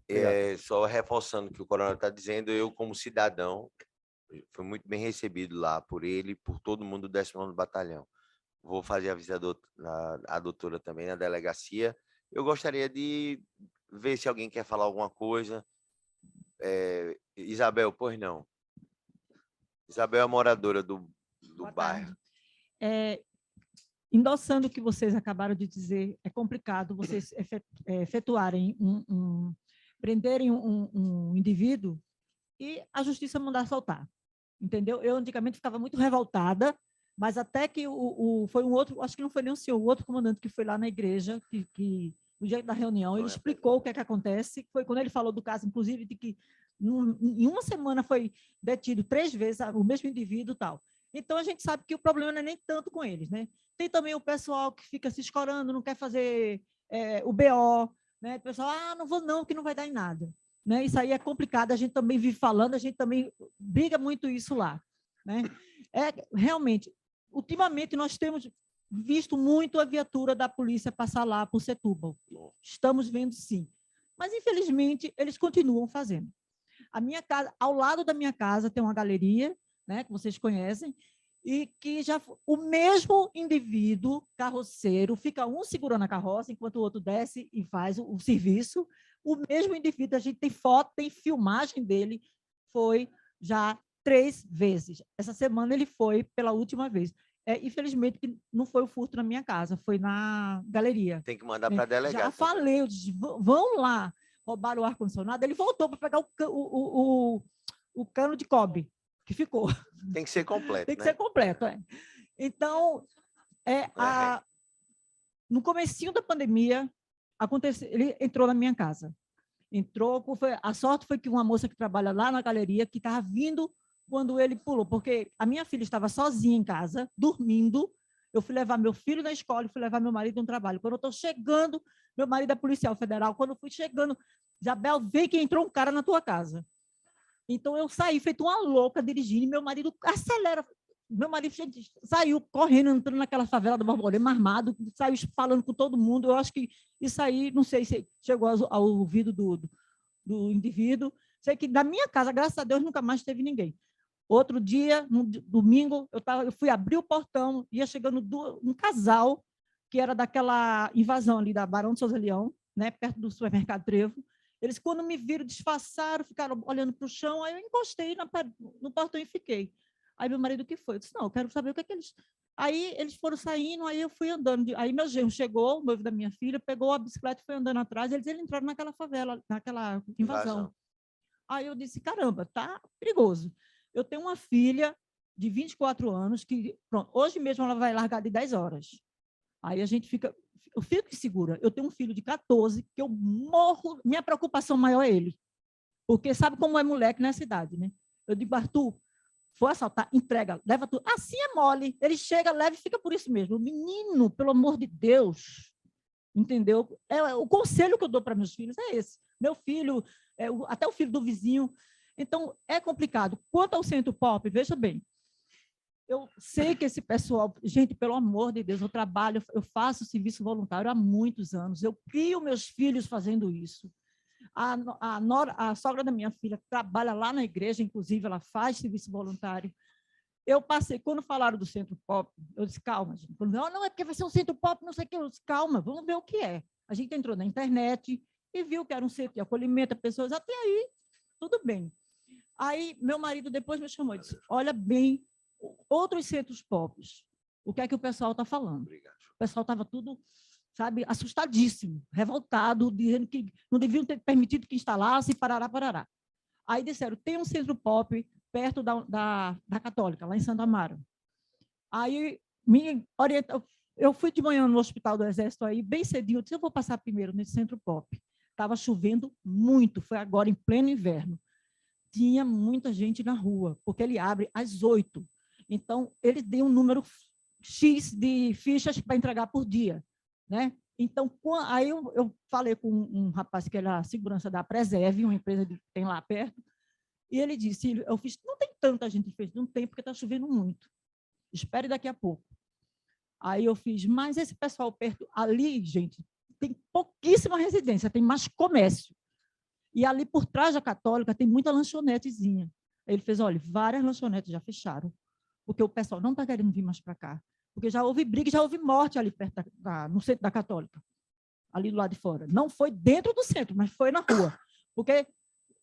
só reforçando o que o coronel está dizendo, eu, como cidadão, fui muito bem recebido lá por ele, por todo mundo do 19º Batalhão. Vou fazer a visita a doutora também na delegacia. Eu gostaria de ver se alguém quer falar alguma coisa. Isabel, pois não. Isabel é moradora do bairro. Endossando o que vocês acabaram de dizer, é complicado vocês efetuarem prenderem um indivíduo e a justiça mandar soltar, entendeu? Eu antigamente ficava muito revoltada, mas até que foi um outro, acho que não foi nem o senhor, o outro comandante que foi lá na igreja, que no dia da reunião, ele explicou o que é que acontece, foi quando ele falou do caso, inclusive, de que em uma semana foi detido 3 vezes o mesmo indivíduo e tal. Então, a gente sabe que o problema não é nem tanto com eles, né? Tem também o pessoal que fica se escorando, não quer fazer o BO, né? O pessoal, não vou não, que não vai dar em nada. Né? Isso aí é complicado, a gente também vive falando, a gente também briga muito isso lá. Né? Realmente, ultimamente, nós temos visto muito a viatura da polícia passar lá por Setúbal. Estamos vendo, sim. Mas, infelizmente, eles continuam fazendo. A minha casa, ao lado da minha casa, tem uma galeria, né, que vocês conhecem, e que já o mesmo indivíduo, carroceiro, fica um segurando a carroça, enquanto o outro desce e faz o serviço. O mesmo indivíduo, a gente tem foto, tem filmagem dele, foi já 3 vezes. Essa semana ele foi pela última vez. Infelizmente, não foi o furto na minha casa, foi na galeria. Tem que mandar para a delegada. Já falei, eu disse, vão lá, roubaram o ar-condicionado, ele voltou para pegar o cano de cobre, que ficou. Tem que ser completo, Tem que ser completo, Então, no comecinho da pandemia, ele entrou na minha casa. A sorte foi que uma moça que trabalha lá na galeria, que estava vindo quando ele pulou, porque a minha filha estava sozinha em casa, dormindo. Eu fui levar meu filho na escola e fui levar meu marido no trabalho. Quando eu estou chegando, meu marido é policial federal, quando eu fui chegando, Isabel, vê que entrou um cara na tua casa. Então, eu saí feito uma louca dirigindo, e meu marido acelera. Meu marido saiu correndo, entrando naquela favela do Borborema, armado, saiu falando com todo mundo. Eu acho que isso aí, não sei se chegou ao ouvido do indivíduo. Sei que da minha casa, graças a Deus, nunca mais teve ninguém. Outro dia, no domingo, eu fui abrir o portão, ia chegando um casal, que era daquela invasão ali da Barão de Souza Leão, né, perto do supermercado Trevo. Eles, quando me viram, disfarçaram, ficaram olhando para o chão, aí eu encostei no portão e fiquei. Aí meu marido, o que foi? Eu disse, não, eu quero saber o que é que eles... Aí eles foram saindo, aí eu fui andando. Aí meu genro chegou, o noivo da minha filha, pegou a bicicleta e foi andando atrás, eles entraram naquela favela, naquela invasão. Aí eu disse, caramba, tá perigoso. Eu tenho uma filha de 24 anos, que pronto, hoje mesmo ela vai largar de 10 horas. Aí a gente fica... Eu fico insegura. Eu tenho um filho de 14, que eu morro... Minha preocupação maior é ele. Porque sabe como é moleque nessa idade, né? Eu digo, Arthur, for assaltar, entrega, leva tudo. Assim é mole. Ele chega, leva e fica por isso mesmo. O menino, pelo amor de Deus, entendeu? O conselho que eu dou para meus filhos é esse. Meu filho, até o filho do vizinho. Então, é complicado. Quanto ao Centro Pop, veja bem, eu sei que esse pessoal, gente, pelo amor de Deus, eu trabalho, eu faço serviço voluntário há muitos anos, eu crio meus filhos fazendo isso. A sogra da minha filha trabalha lá na igreja, inclusive, ela faz serviço voluntário. Eu passei, quando falaram do Centro Pop, eu disse, calma, gente. Não, é porque vai ser um Centro Pop, não sei o que. Eu disse, calma, vamos ver o que é. A gente entrou na internet e viu que era um centro de acolhimento a pessoas, até aí, tudo bem. Aí, meu marido depois me chamou e disse, olha bem, outros centros pop, o que é que o pessoal está falando? Obrigado. O pessoal estava tudo, sabe, assustadíssimo, revoltado, dizendo que não deviam ter permitido que instalasse, parará. Aí disseram, tem um centro pop perto da Católica, lá em Santo Amaro. Aí, me orientou, eu fui de manhã no Hospital do Exército, aí, bem cedinho, eu disse, eu vou passar primeiro nesse centro pop. Estava chovendo muito, foi agora em pleno inverno. Tinha muita gente na rua, porque ele abre às 8. Então, ele deu um número X de fichas para entregar por dia, né? Então, aí eu falei com um rapaz que era segurança da Preserve, uma empresa que tem lá perto, e ele disse, eu fiz, não tem tanta gente que fez, não tem, porque está chovendo muito. Espere daqui a pouco. Aí eu fiz, mas esse pessoal perto, ali, gente, tem pouquíssima residência, tem mais comércio. E ali por trás da Católica tem muita lanchonetezinha. Ele fez, olha, várias lanchonetes já fecharam, porque o pessoal não está querendo vir mais para cá. Porque já houve briga, já houve morte ali perto no centro da Católica, ali do lado de fora. Não foi dentro do centro, mas foi na rua. Porque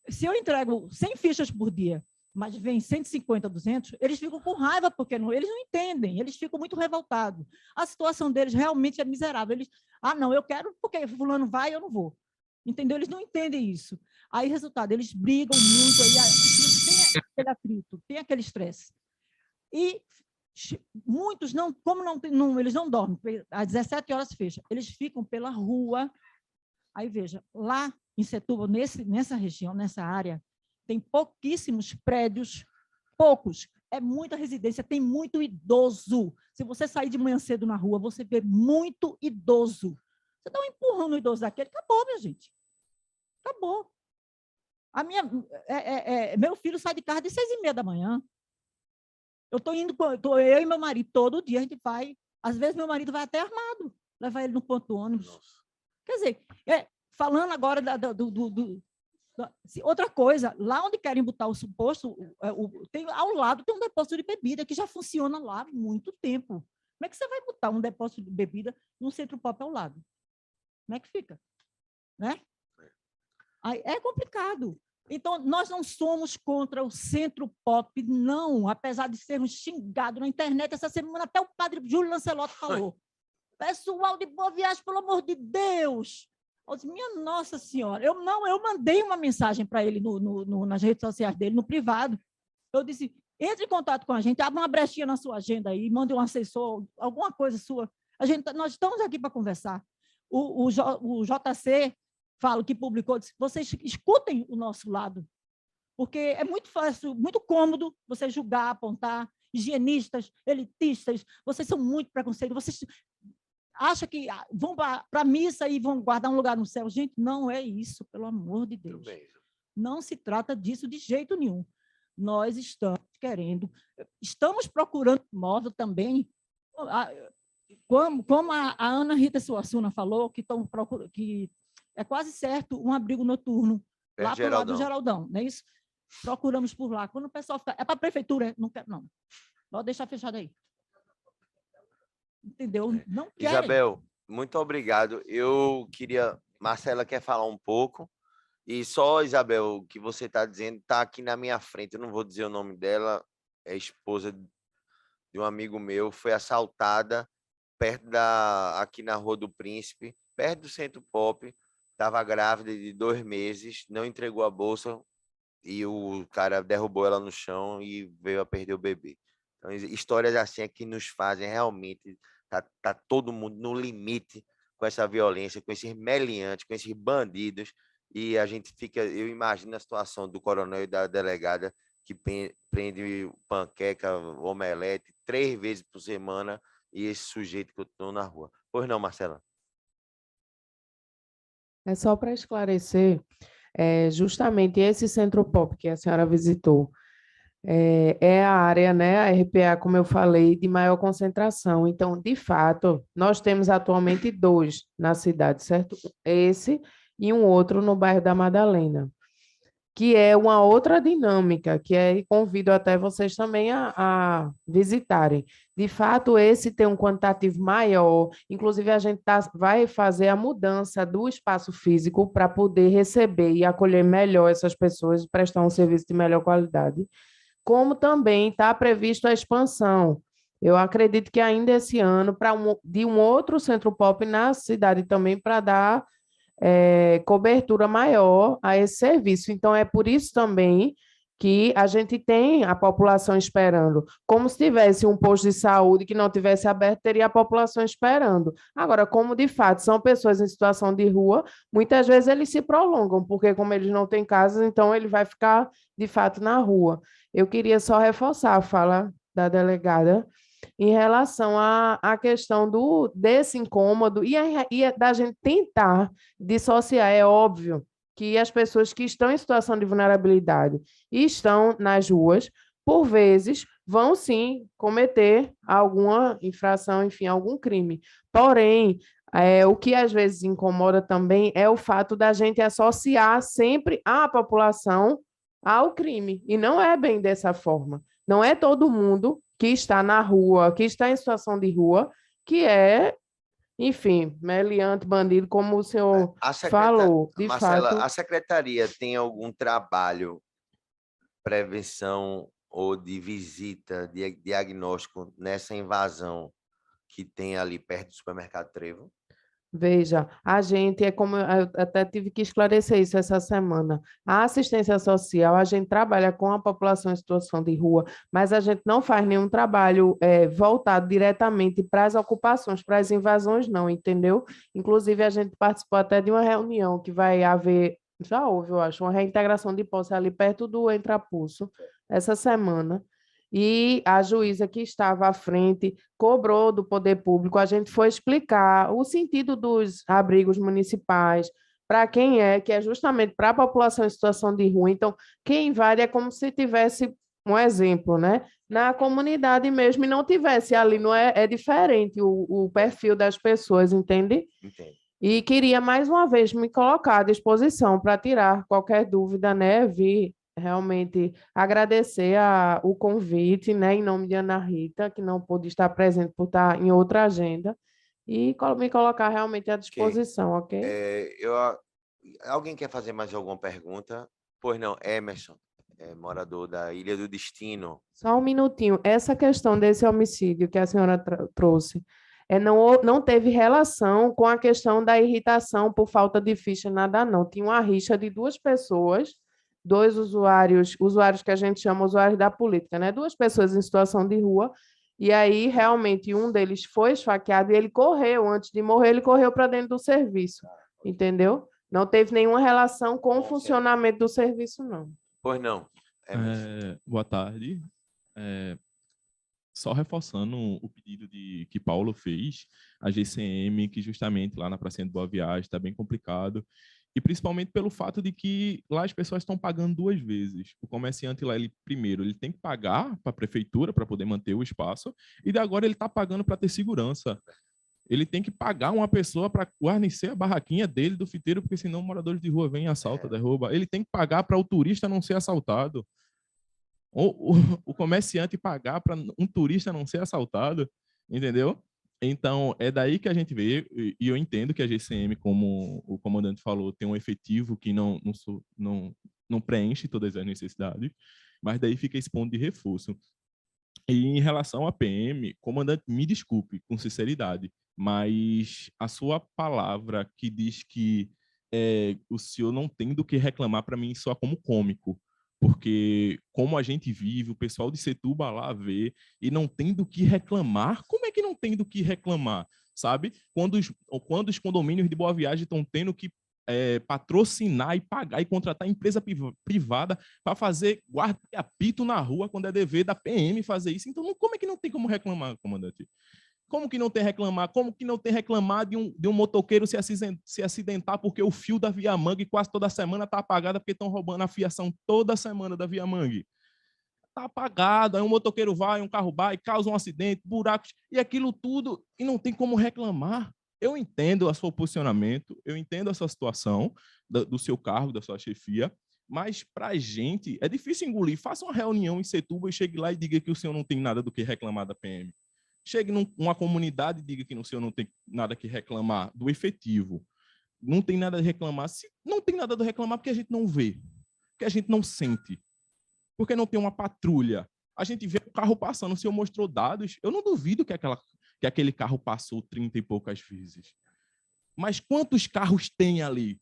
se eu entrego 100 fichas por dia, mas vem 150, 200, eles ficam com raiva, porque eles não entendem, eles ficam muito revoltados. A situação deles realmente é miserável. Eles, não, eu quero, porque fulano vai, eu não vou. Entendeu? Eles não entendem isso. Aí, resultado, eles brigam muito, aí tem aquele atrito, tem aquele estresse. E muitos, eles não dormem, às 17 horas fecha, eles ficam pela rua. Aí, veja, lá em Setúbal, nessa região, nessa área, tem pouquíssimos prédios, poucos, é muita residência, tem muito idoso. Se você sair de manhã cedo na rua, você vê muito idoso. Você dá um empurrão no idoso daquele, acabou, minha gente. Acabou. Meu filho sai de casa de 6h30 da manhã. Eu estou indo, eu e meu marido, todo dia a gente vai. Às vezes, meu marido vai até armado, levar ele no ponto do ônibus. Nossa. Quer dizer, falando agora outra coisa, lá onde querem botar o suposto, ao lado tem um depósito de bebida que já funciona lá há muito tempo. Como é que você vai botar um depósito de bebida num centro pop ao lado? Como é que fica? Né? Aí é complicado. Então, nós não somos contra o Centro Pop, não, apesar de sermos xingados na internet. Essa semana até o padre Júlio Lancelotti falou. Pessoal de Boa Viagem, pelo amor de Deus. Eu disse, minha Nossa Senhora. Eu mandei uma mensagem para ele nas redes sociais dele, no privado. Eu disse, entre em contato com a gente, abra uma brechinha na sua agenda aí, mande um assessor, alguma coisa sua. Nós estamos aqui para conversar. O JC, falo que publicou, disse, vocês escutem o nosso lado. porque é muito fácil, muito cômodo você julgar, apontar, higienistas, elitistas, vocês são muito preconceituosos, vocês acham que vão para a missa e vão guardar um lugar no céu. Gente, não é isso, pelo amor de Deus. Não se trata disso de jeito nenhum. Nós estamos procurando móvel também, como a Ana Rita Suassuna falou, que é quase certo um abrigo noturno lá para o lado do Geraldão, não é isso? Procuramos por lá. Quando o pessoal fica, é para a prefeitura, não quero, não. Pode deixar fechado aí. Entendeu? Não querem. Isabel, muito obrigado. Eu queria... Marcela quer falar um pouco. E só, Isabel, o que você está dizendo está aqui na minha frente. Eu não vou dizer o nome dela. É esposa de um amigo meu. Foi assaltada aqui na Rua do Príncipe, perto do Centro Pop. Estava grávida de 2 meses. Não entregou a bolsa. E o cara derrubou ela no chão e veio a perder o bebê. Então, histórias assim é que nos fazem realmente... Tá todo mundo no limite com essa violência, com esses meliantes, com esses bandidos, e a gente fica... Eu imagino a situação do coronel e da delegada que prende panqueca, omelete, 3 vezes por semana, e esse sujeito que eu estou na rua. Pois não, Marcela? É só para esclarecer, justamente esse Centro Pop que a senhora visitou, é a área, né, a RPA, como eu falei, de maior concentração. Então, de fato, nós temos atualmente 2 na cidade, certo? Esse e um outro no bairro da Madalena, que é uma outra dinâmica, e convido até vocês também a visitarem. De fato, esse tem um quantitativo maior, inclusive a gente vai fazer a mudança do espaço físico para poder receber e acolher melhor essas pessoas e prestar um serviço de melhor qualidade, como também está previsto a expansão. Eu acredito que ainda esse ano, de um outro Centro Pop na cidade também, para dar cobertura maior a esse serviço. Então, é por isso também que a gente tem a população esperando. Como se tivesse um posto de saúde que não tivesse aberto, teria a população esperando. Agora, como de fato são pessoas em situação de rua, muitas vezes eles se prolongam, porque como eles não têm casas, então ele vai ficar de fato na rua. Eu queria só reforçar a fala da delegada em relação à questão desse incômodo e da gente tentar dissociar. É óbvio que as pessoas que estão em situação de vulnerabilidade e estão nas ruas, por vezes, vão sim cometer alguma infração, enfim, algum crime. Porém, o que às vezes incomoda também é o fato da gente associar sempre a população ao crime, e não é bem dessa forma. Não é todo mundo que está na rua, que está em situação de rua, que é, enfim, meliante, bandido, como o senhor falou. De Marcela, fato, a secretaria tem algum trabalho, prevenção ou de visita, de diagnóstico nessa invasão que tem ali perto do supermercado Trevo? veja, a gente, como eu até tive que esclarecer isso essa semana, a assistência social, a gente trabalha com a população em situação de rua, mas a gente não faz nenhum trabalho voltado diretamente para as ocupações, para as invasões, não, entendeu? Inclusive, a gente participou até de uma reunião que vai haver, já houve, eu acho, uma reintegração de posse ali perto do Entrapulso, essa semana, e a juíza que estava à frente cobrou do poder público, a gente foi explicar o sentido dos abrigos municipais, para quem que é justamente para a população em situação de rua. Então, quem invade é como se tivesse um exemplo, né? Na comunidade mesmo e não tivesse ali, não é diferente o perfil das pessoas, entende? Entendo. E queria mais uma vez me colocar à disposição para tirar qualquer dúvida, né? Vir realmente agradecer o convite, né, em nome de Ana Rita, que não pôde estar presente por estar em outra agenda, e me colocar realmente à disposição, ok? Alguém quer fazer mais alguma pergunta? Pois não, Emerson, morador da Ilha do Destino. Só um minutinho. Essa questão desse homicídio que a senhora trouxe, não teve relação com a questão da irritação por falta de ficha, nada não. Tinha uma rixa de 2 pessoas, 2 usuários que a gente chama usuários da política, né? 2 pessoas em situação de rua, e aí realmente um deles foi esfaqueado e ele correu, antes de morrer, ele correu para dentro do serviço, entendeu? Não teve nenhuma relação com o funcionamento do serviço, não. Pois não. Boa tarde. Só reforçando o pedido que Paulo fez, a GCM, que justamente lá na Pracinha de Boa Viagem está bem complicado, e principalmente pelo fato de que lá as pessoas estão pagando 2 vezes. O comerciante lá, primeiro, ele tem que pagar para a prefeitura para poder manter o espaço, e agora ele está pagando para ter segurança. Ele tem que pagar uma pessoa para guarnecer a barraquinha dele, do fiteiro, porque senão moradores de rua vêm, assalta, derruba. Ele tem que pagar para o turista não ser assaltado. O comerciante pagar para um turista não ser assaltado, entendeu? Então, é daí que a gente vê, e eu entendo que a GCM, como o comandante falou, tem um efetivo que não preenche todas as necessidades, mas daí fica esse ponto de reforço. E em relação à PM, comandante, me desculpe, com sinceridade, mas a sua palavra que diz que o senhor não tem do que reclamar, para mim soa como cômico, porque como a gente vive, o pessoal de Setúbal lá vê e não tem do que reclamar. Como é que não tem do que reclamar, sabe? Quando os condomínios de Boa Viagem estão tendo que patrocinar e pagar e contratar empresa privada para fazer guarda e apito na rua quando é dever da PM fazer isso. Então, como é que não tem como reclamar, comandante? Como que não tem reclamar? Como que não tem reclamar de um motoqueiro se acidentar porque o fio da Via Mangue quase toda semana está apagado porque estão roubando a fiação toda semana da Via Mangue? Está apagado, aí um motoqueiro vai, um carro vai, causa um acidente, buracos, e aquilo tudo, e não tem como reclamar. Eu entendo o seu posicionamento, eu entendo a sua situação, do seu cargo, da sua chefia, mas para a gente é difícil engolir. Faça uma reunião em Setúbal e chegue lá e diga que o senhor não tem nada do que reclamar da PM. Chegue numa comunidade e diga que o senhor não tem nada que reclamar do efetivo. Não tem nada a reclamar. Se não tem nada a reclamar, porque a gente não vê, porque a gente não sente, porque não tem uma patrulha. A gente vê o carro passando, o senhor mostrou dados, eu não duvido que aquele carro passou 30 e poucas vezes. Mas quantos carros tem ali?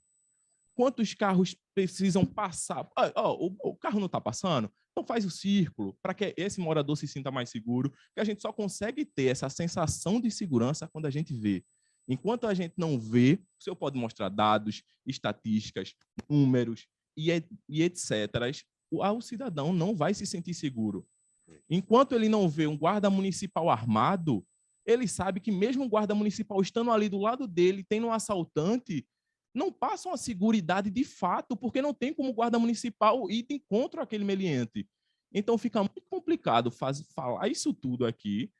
Quantos carros precisam passar? O carro não está passando? Então faz o círculo, para que esse morador se sinta mais seguro, que a gente só consegue ter essa sensação de segurança quando a gente vê. Enquanto a gente não vê, o senhor pode mostrar dados, estatísticas, números e etc. O cidadão não vai se sentir seguro. Enquanto ele não vê um guarda municipal armado, ele sabe que mesmo o guarda municipal estando ali do lado dele, tendo um assaltante, não passa uma seguridade de fato, porque não tem como o guarda municipal ir de encontro àquele meliante. Então fica muito complicado falar isso tudo aqui,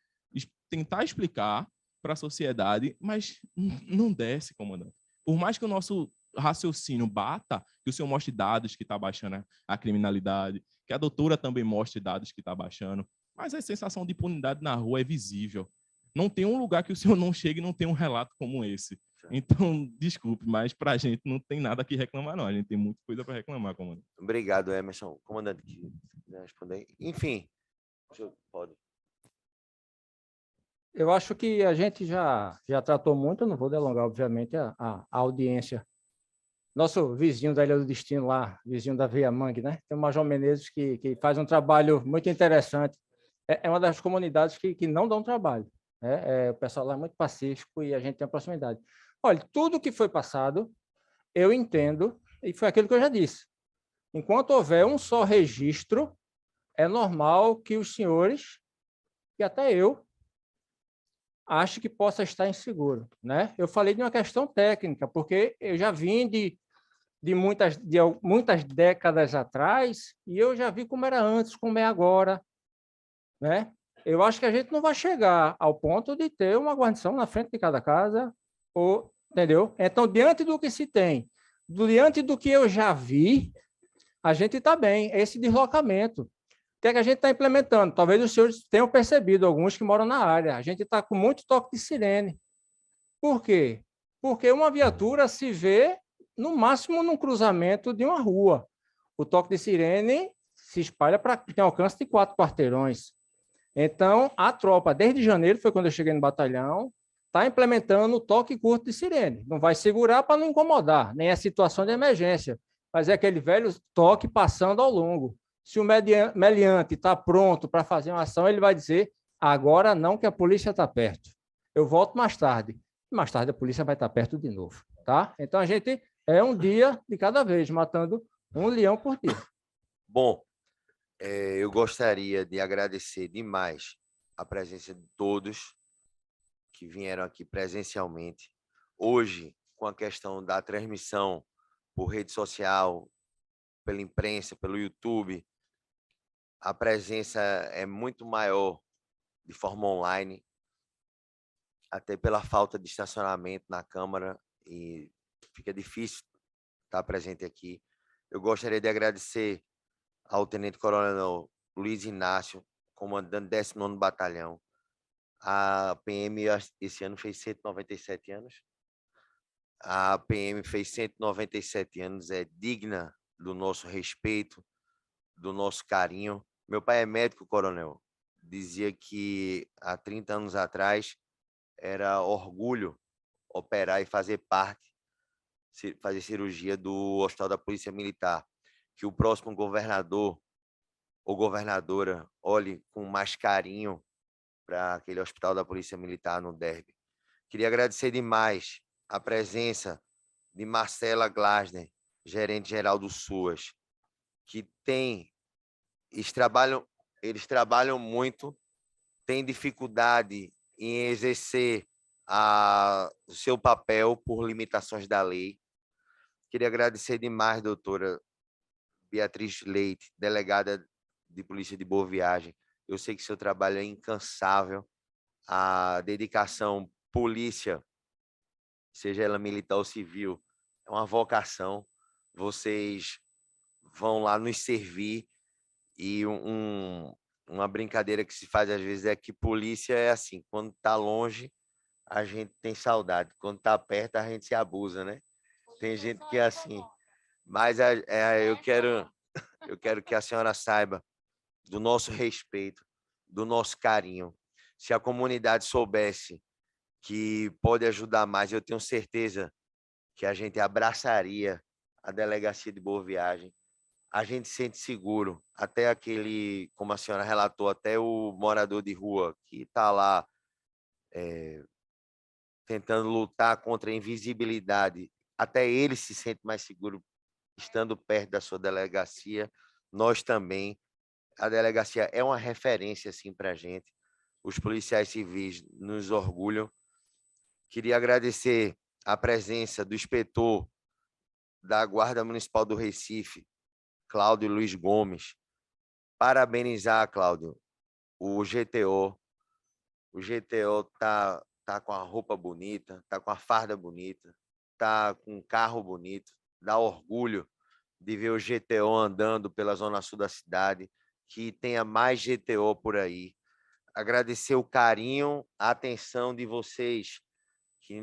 tentar explicar para a sociedade, mas não desce, comandante. Por mais que o nosso raciocínio bata, que o senhor mostre dados que está baixando a criminalidade, que a doutora também mostre dados que está baixando, mas a sensação de impunidade na rua é visível. Não tem um lugar que o senhor não chegue e não tenha um relato como esse. Então, desculpe, mas para a gente não tem nada que reclamar, não. A gente tem muita coisa para reclamar, comandante. Obrigado, Emerson. Comandante, que quiser responder. Enfim, o senhor pode. Eu acho que a gente já tratou muito, eu não vou delongar, obviamente, a audiência. Nosso vizinho da Ilha do Destino lá, vizinho da Via Mangue, né? Tem o Major Menezes que faz um trabalho muito interessante. É uma das comunidades que não dão trabalho. O pessoal lá é muito pacífico e a gente tem a proximidade. Olha, tudo que foi passado, eu entendo, e foi aquilo que eu já disse. Enquanto houver um só registro, é normal que os senhores, e até eu, ache que possa estar inseguro, né? Eu falei de uma questão técnica, porque eu já vim de muitas décadas atrás e eu já vi como era antes, como é agora, né? Eu acho que a gente não vai chegar ao ponto de ter uma guarnição na frente de cada casa, entendeu? Então, diante do que se tem, diante do que eu já vi, a gente está bem. Esse deslocamento. O que é que a gente está implementando? Talvez os senhores tenham percebido, alguns que moram na área. A gente está com muito toque de sirene. Por quê? Porque uma viatura se vê, no máximo, num cruzamento de uma rua. O toque de sirene se espalha para tem alcance de 4 quarteirões. Então, a tropa, desde janeiro, foi quando eu cheguei no batalhão, está implementando o toque curto de sirene. Não vai segurar para não incomodar, nem a situação de emergência, mas é aquele velho toque passando ao longo. Se o meliante está pronto para fazer uma ação, ele vai dizer, agora não, que a polícia está perto. Eu volto mais tarde. Mais tarde a polícia vai estar perto de novo. Tá? Então, a gente é um dia de cada vez, matando um leão por dia. Bom, eu gostaria de agradecer demais a presença de todos que vieram aqui presencialmente. Hoje, com a questão da transmissão por rede social, pela imprensa, pelo YouTube, a presença é muito maior de forma online, até pela falta de estacionamento na Câmara, e fica difícil estar presente aqui. Eu gostaria de agradecer ao Tenente Coronel Luiz Inácio, comandante 19º Batalhão. A PM esse ano fez 197 anos. A PM fez 197 anos, é digna do nosso respeito, do nosso carinho. Meu pai é médico, coronel. Dizia que há 30 anos atrás era orgulho operar e fazer parte, fazer cirurgia do Hospital da Polícia Militar. Que o próximo governador ou governadora olhe com mais carinho para aquele Hospital da Polícia Militar no Derby. Queria agradecer demais a presença de Marcela Glasner, gerente-geral do SUAS, que eles trabalham muito, têm dificuldade em exercer o seu papel por limitações da lei. Queria agradecer demais, doutora Beatriz Leite, delegada de Polícia de Boa Viagem. Eu sei que seu trabalho é incansável, a dedicação polícia, seja ela militar ou civil, é uma vocação. Vocês vão lá nos servir, e uma brincadeira que se faz às vezes é que polícia é assim, quando está longe, a gente tem saudade, quando está perto, a gente se abusa, né? Tem gente que é assim. Mas eu quero que a senhora saiba do nosso respeito, do nosso carinho. Se a comunidade soubesse que pode ajudar mais, eu tenho certeza que a gente abraçaria a Delegacia de Boa Viagem. A gente se sente seguro, até aquele, como a senhora relatou, até o morador de rua que está lá tentando lutar contra a invisibilidade, até ele se sente mais seguro estando perto da sua delegacia. Nós também. A delegacia é uma referência assim, para a gente. Os policiais civis nos orgulham. Queria agradecer a presença do inspetor da Guarda Municipal do Recife, Cláudio Luiz Gomes. Parabenizar, Cláudio, o GTO. O GTO tá com a roupa bonita, tá com a farda bonita, tá com um carro bonito. Dá orgulho de ver o GTO andando pela zona sul da cidade, que tenha mais GTO por aí. Agradecer o carinho, a atenção de vocês, que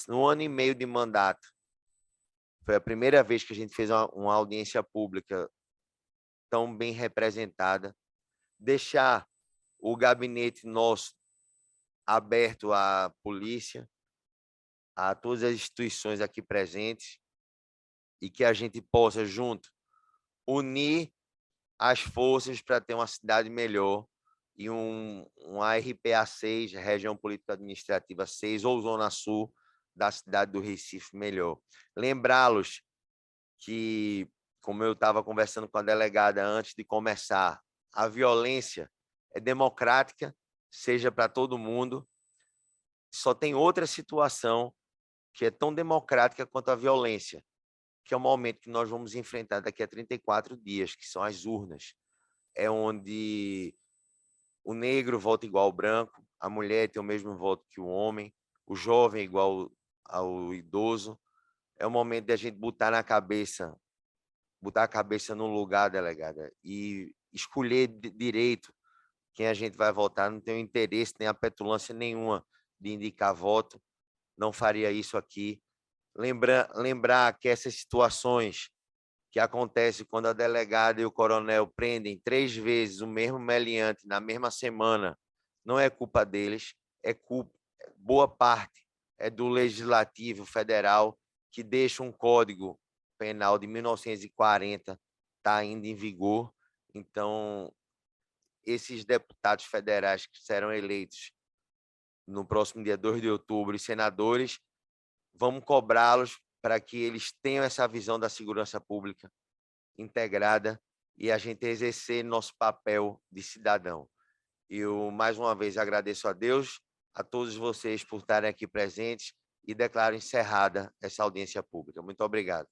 no ano e meio de mandato, foi a primeira vez que a gente fez uma audiência pública tão bem representada. Deixar o gabinete nosso aberto à polícia, a todas as instituições aqui presentes, e que a gente possa, junto, unir as forças para ter uma cidade melhor e um RPA 6, Região Política Administrativa 6, ou Zona Sul da cidade do Recife melhor. Lembrá-los que, como eu estava conversando com a delegada antes de começar, a violência é democrática, seja para todo mundo. Só tem outra situação que é tão democrática quanto a violência, que é o momento que nós vamos enfrentar daqui a 34 dias, que são as urnas. É onde o negro vota igual ao branco, a mulher tem o mesmo voto que o homem, o jovem é igual ao idoso. É o momento de a gente botar a cabeça no lugar, delegada, e escolher direito quem a gente vai votar. Não tenho interesse nem a petulância nenhuma de indicar voto, não faria isso aqui. Lembrar que essas situações que acontecem quando a delegada e o coronel prendem 3 vezes o mesmo meliante na mesma semana, não é culpa deles, boa parte é do Legislativo Federal, que deixa um Código Penal de 1940 está ainda em vigor. Então, esses deputados federais que serão eleitos no próximo dia 2 de outubro, e senadores, vamos cobrá-los para que eles tenham essa visão da segurança pública integrada e a gente exercer nosso papel de cidadão. Eu, mais uma vez, agradeço a Deus, a todos vocês por estarem aqui presentes e declaro encerrada essa audiência pública. Muito obrigado.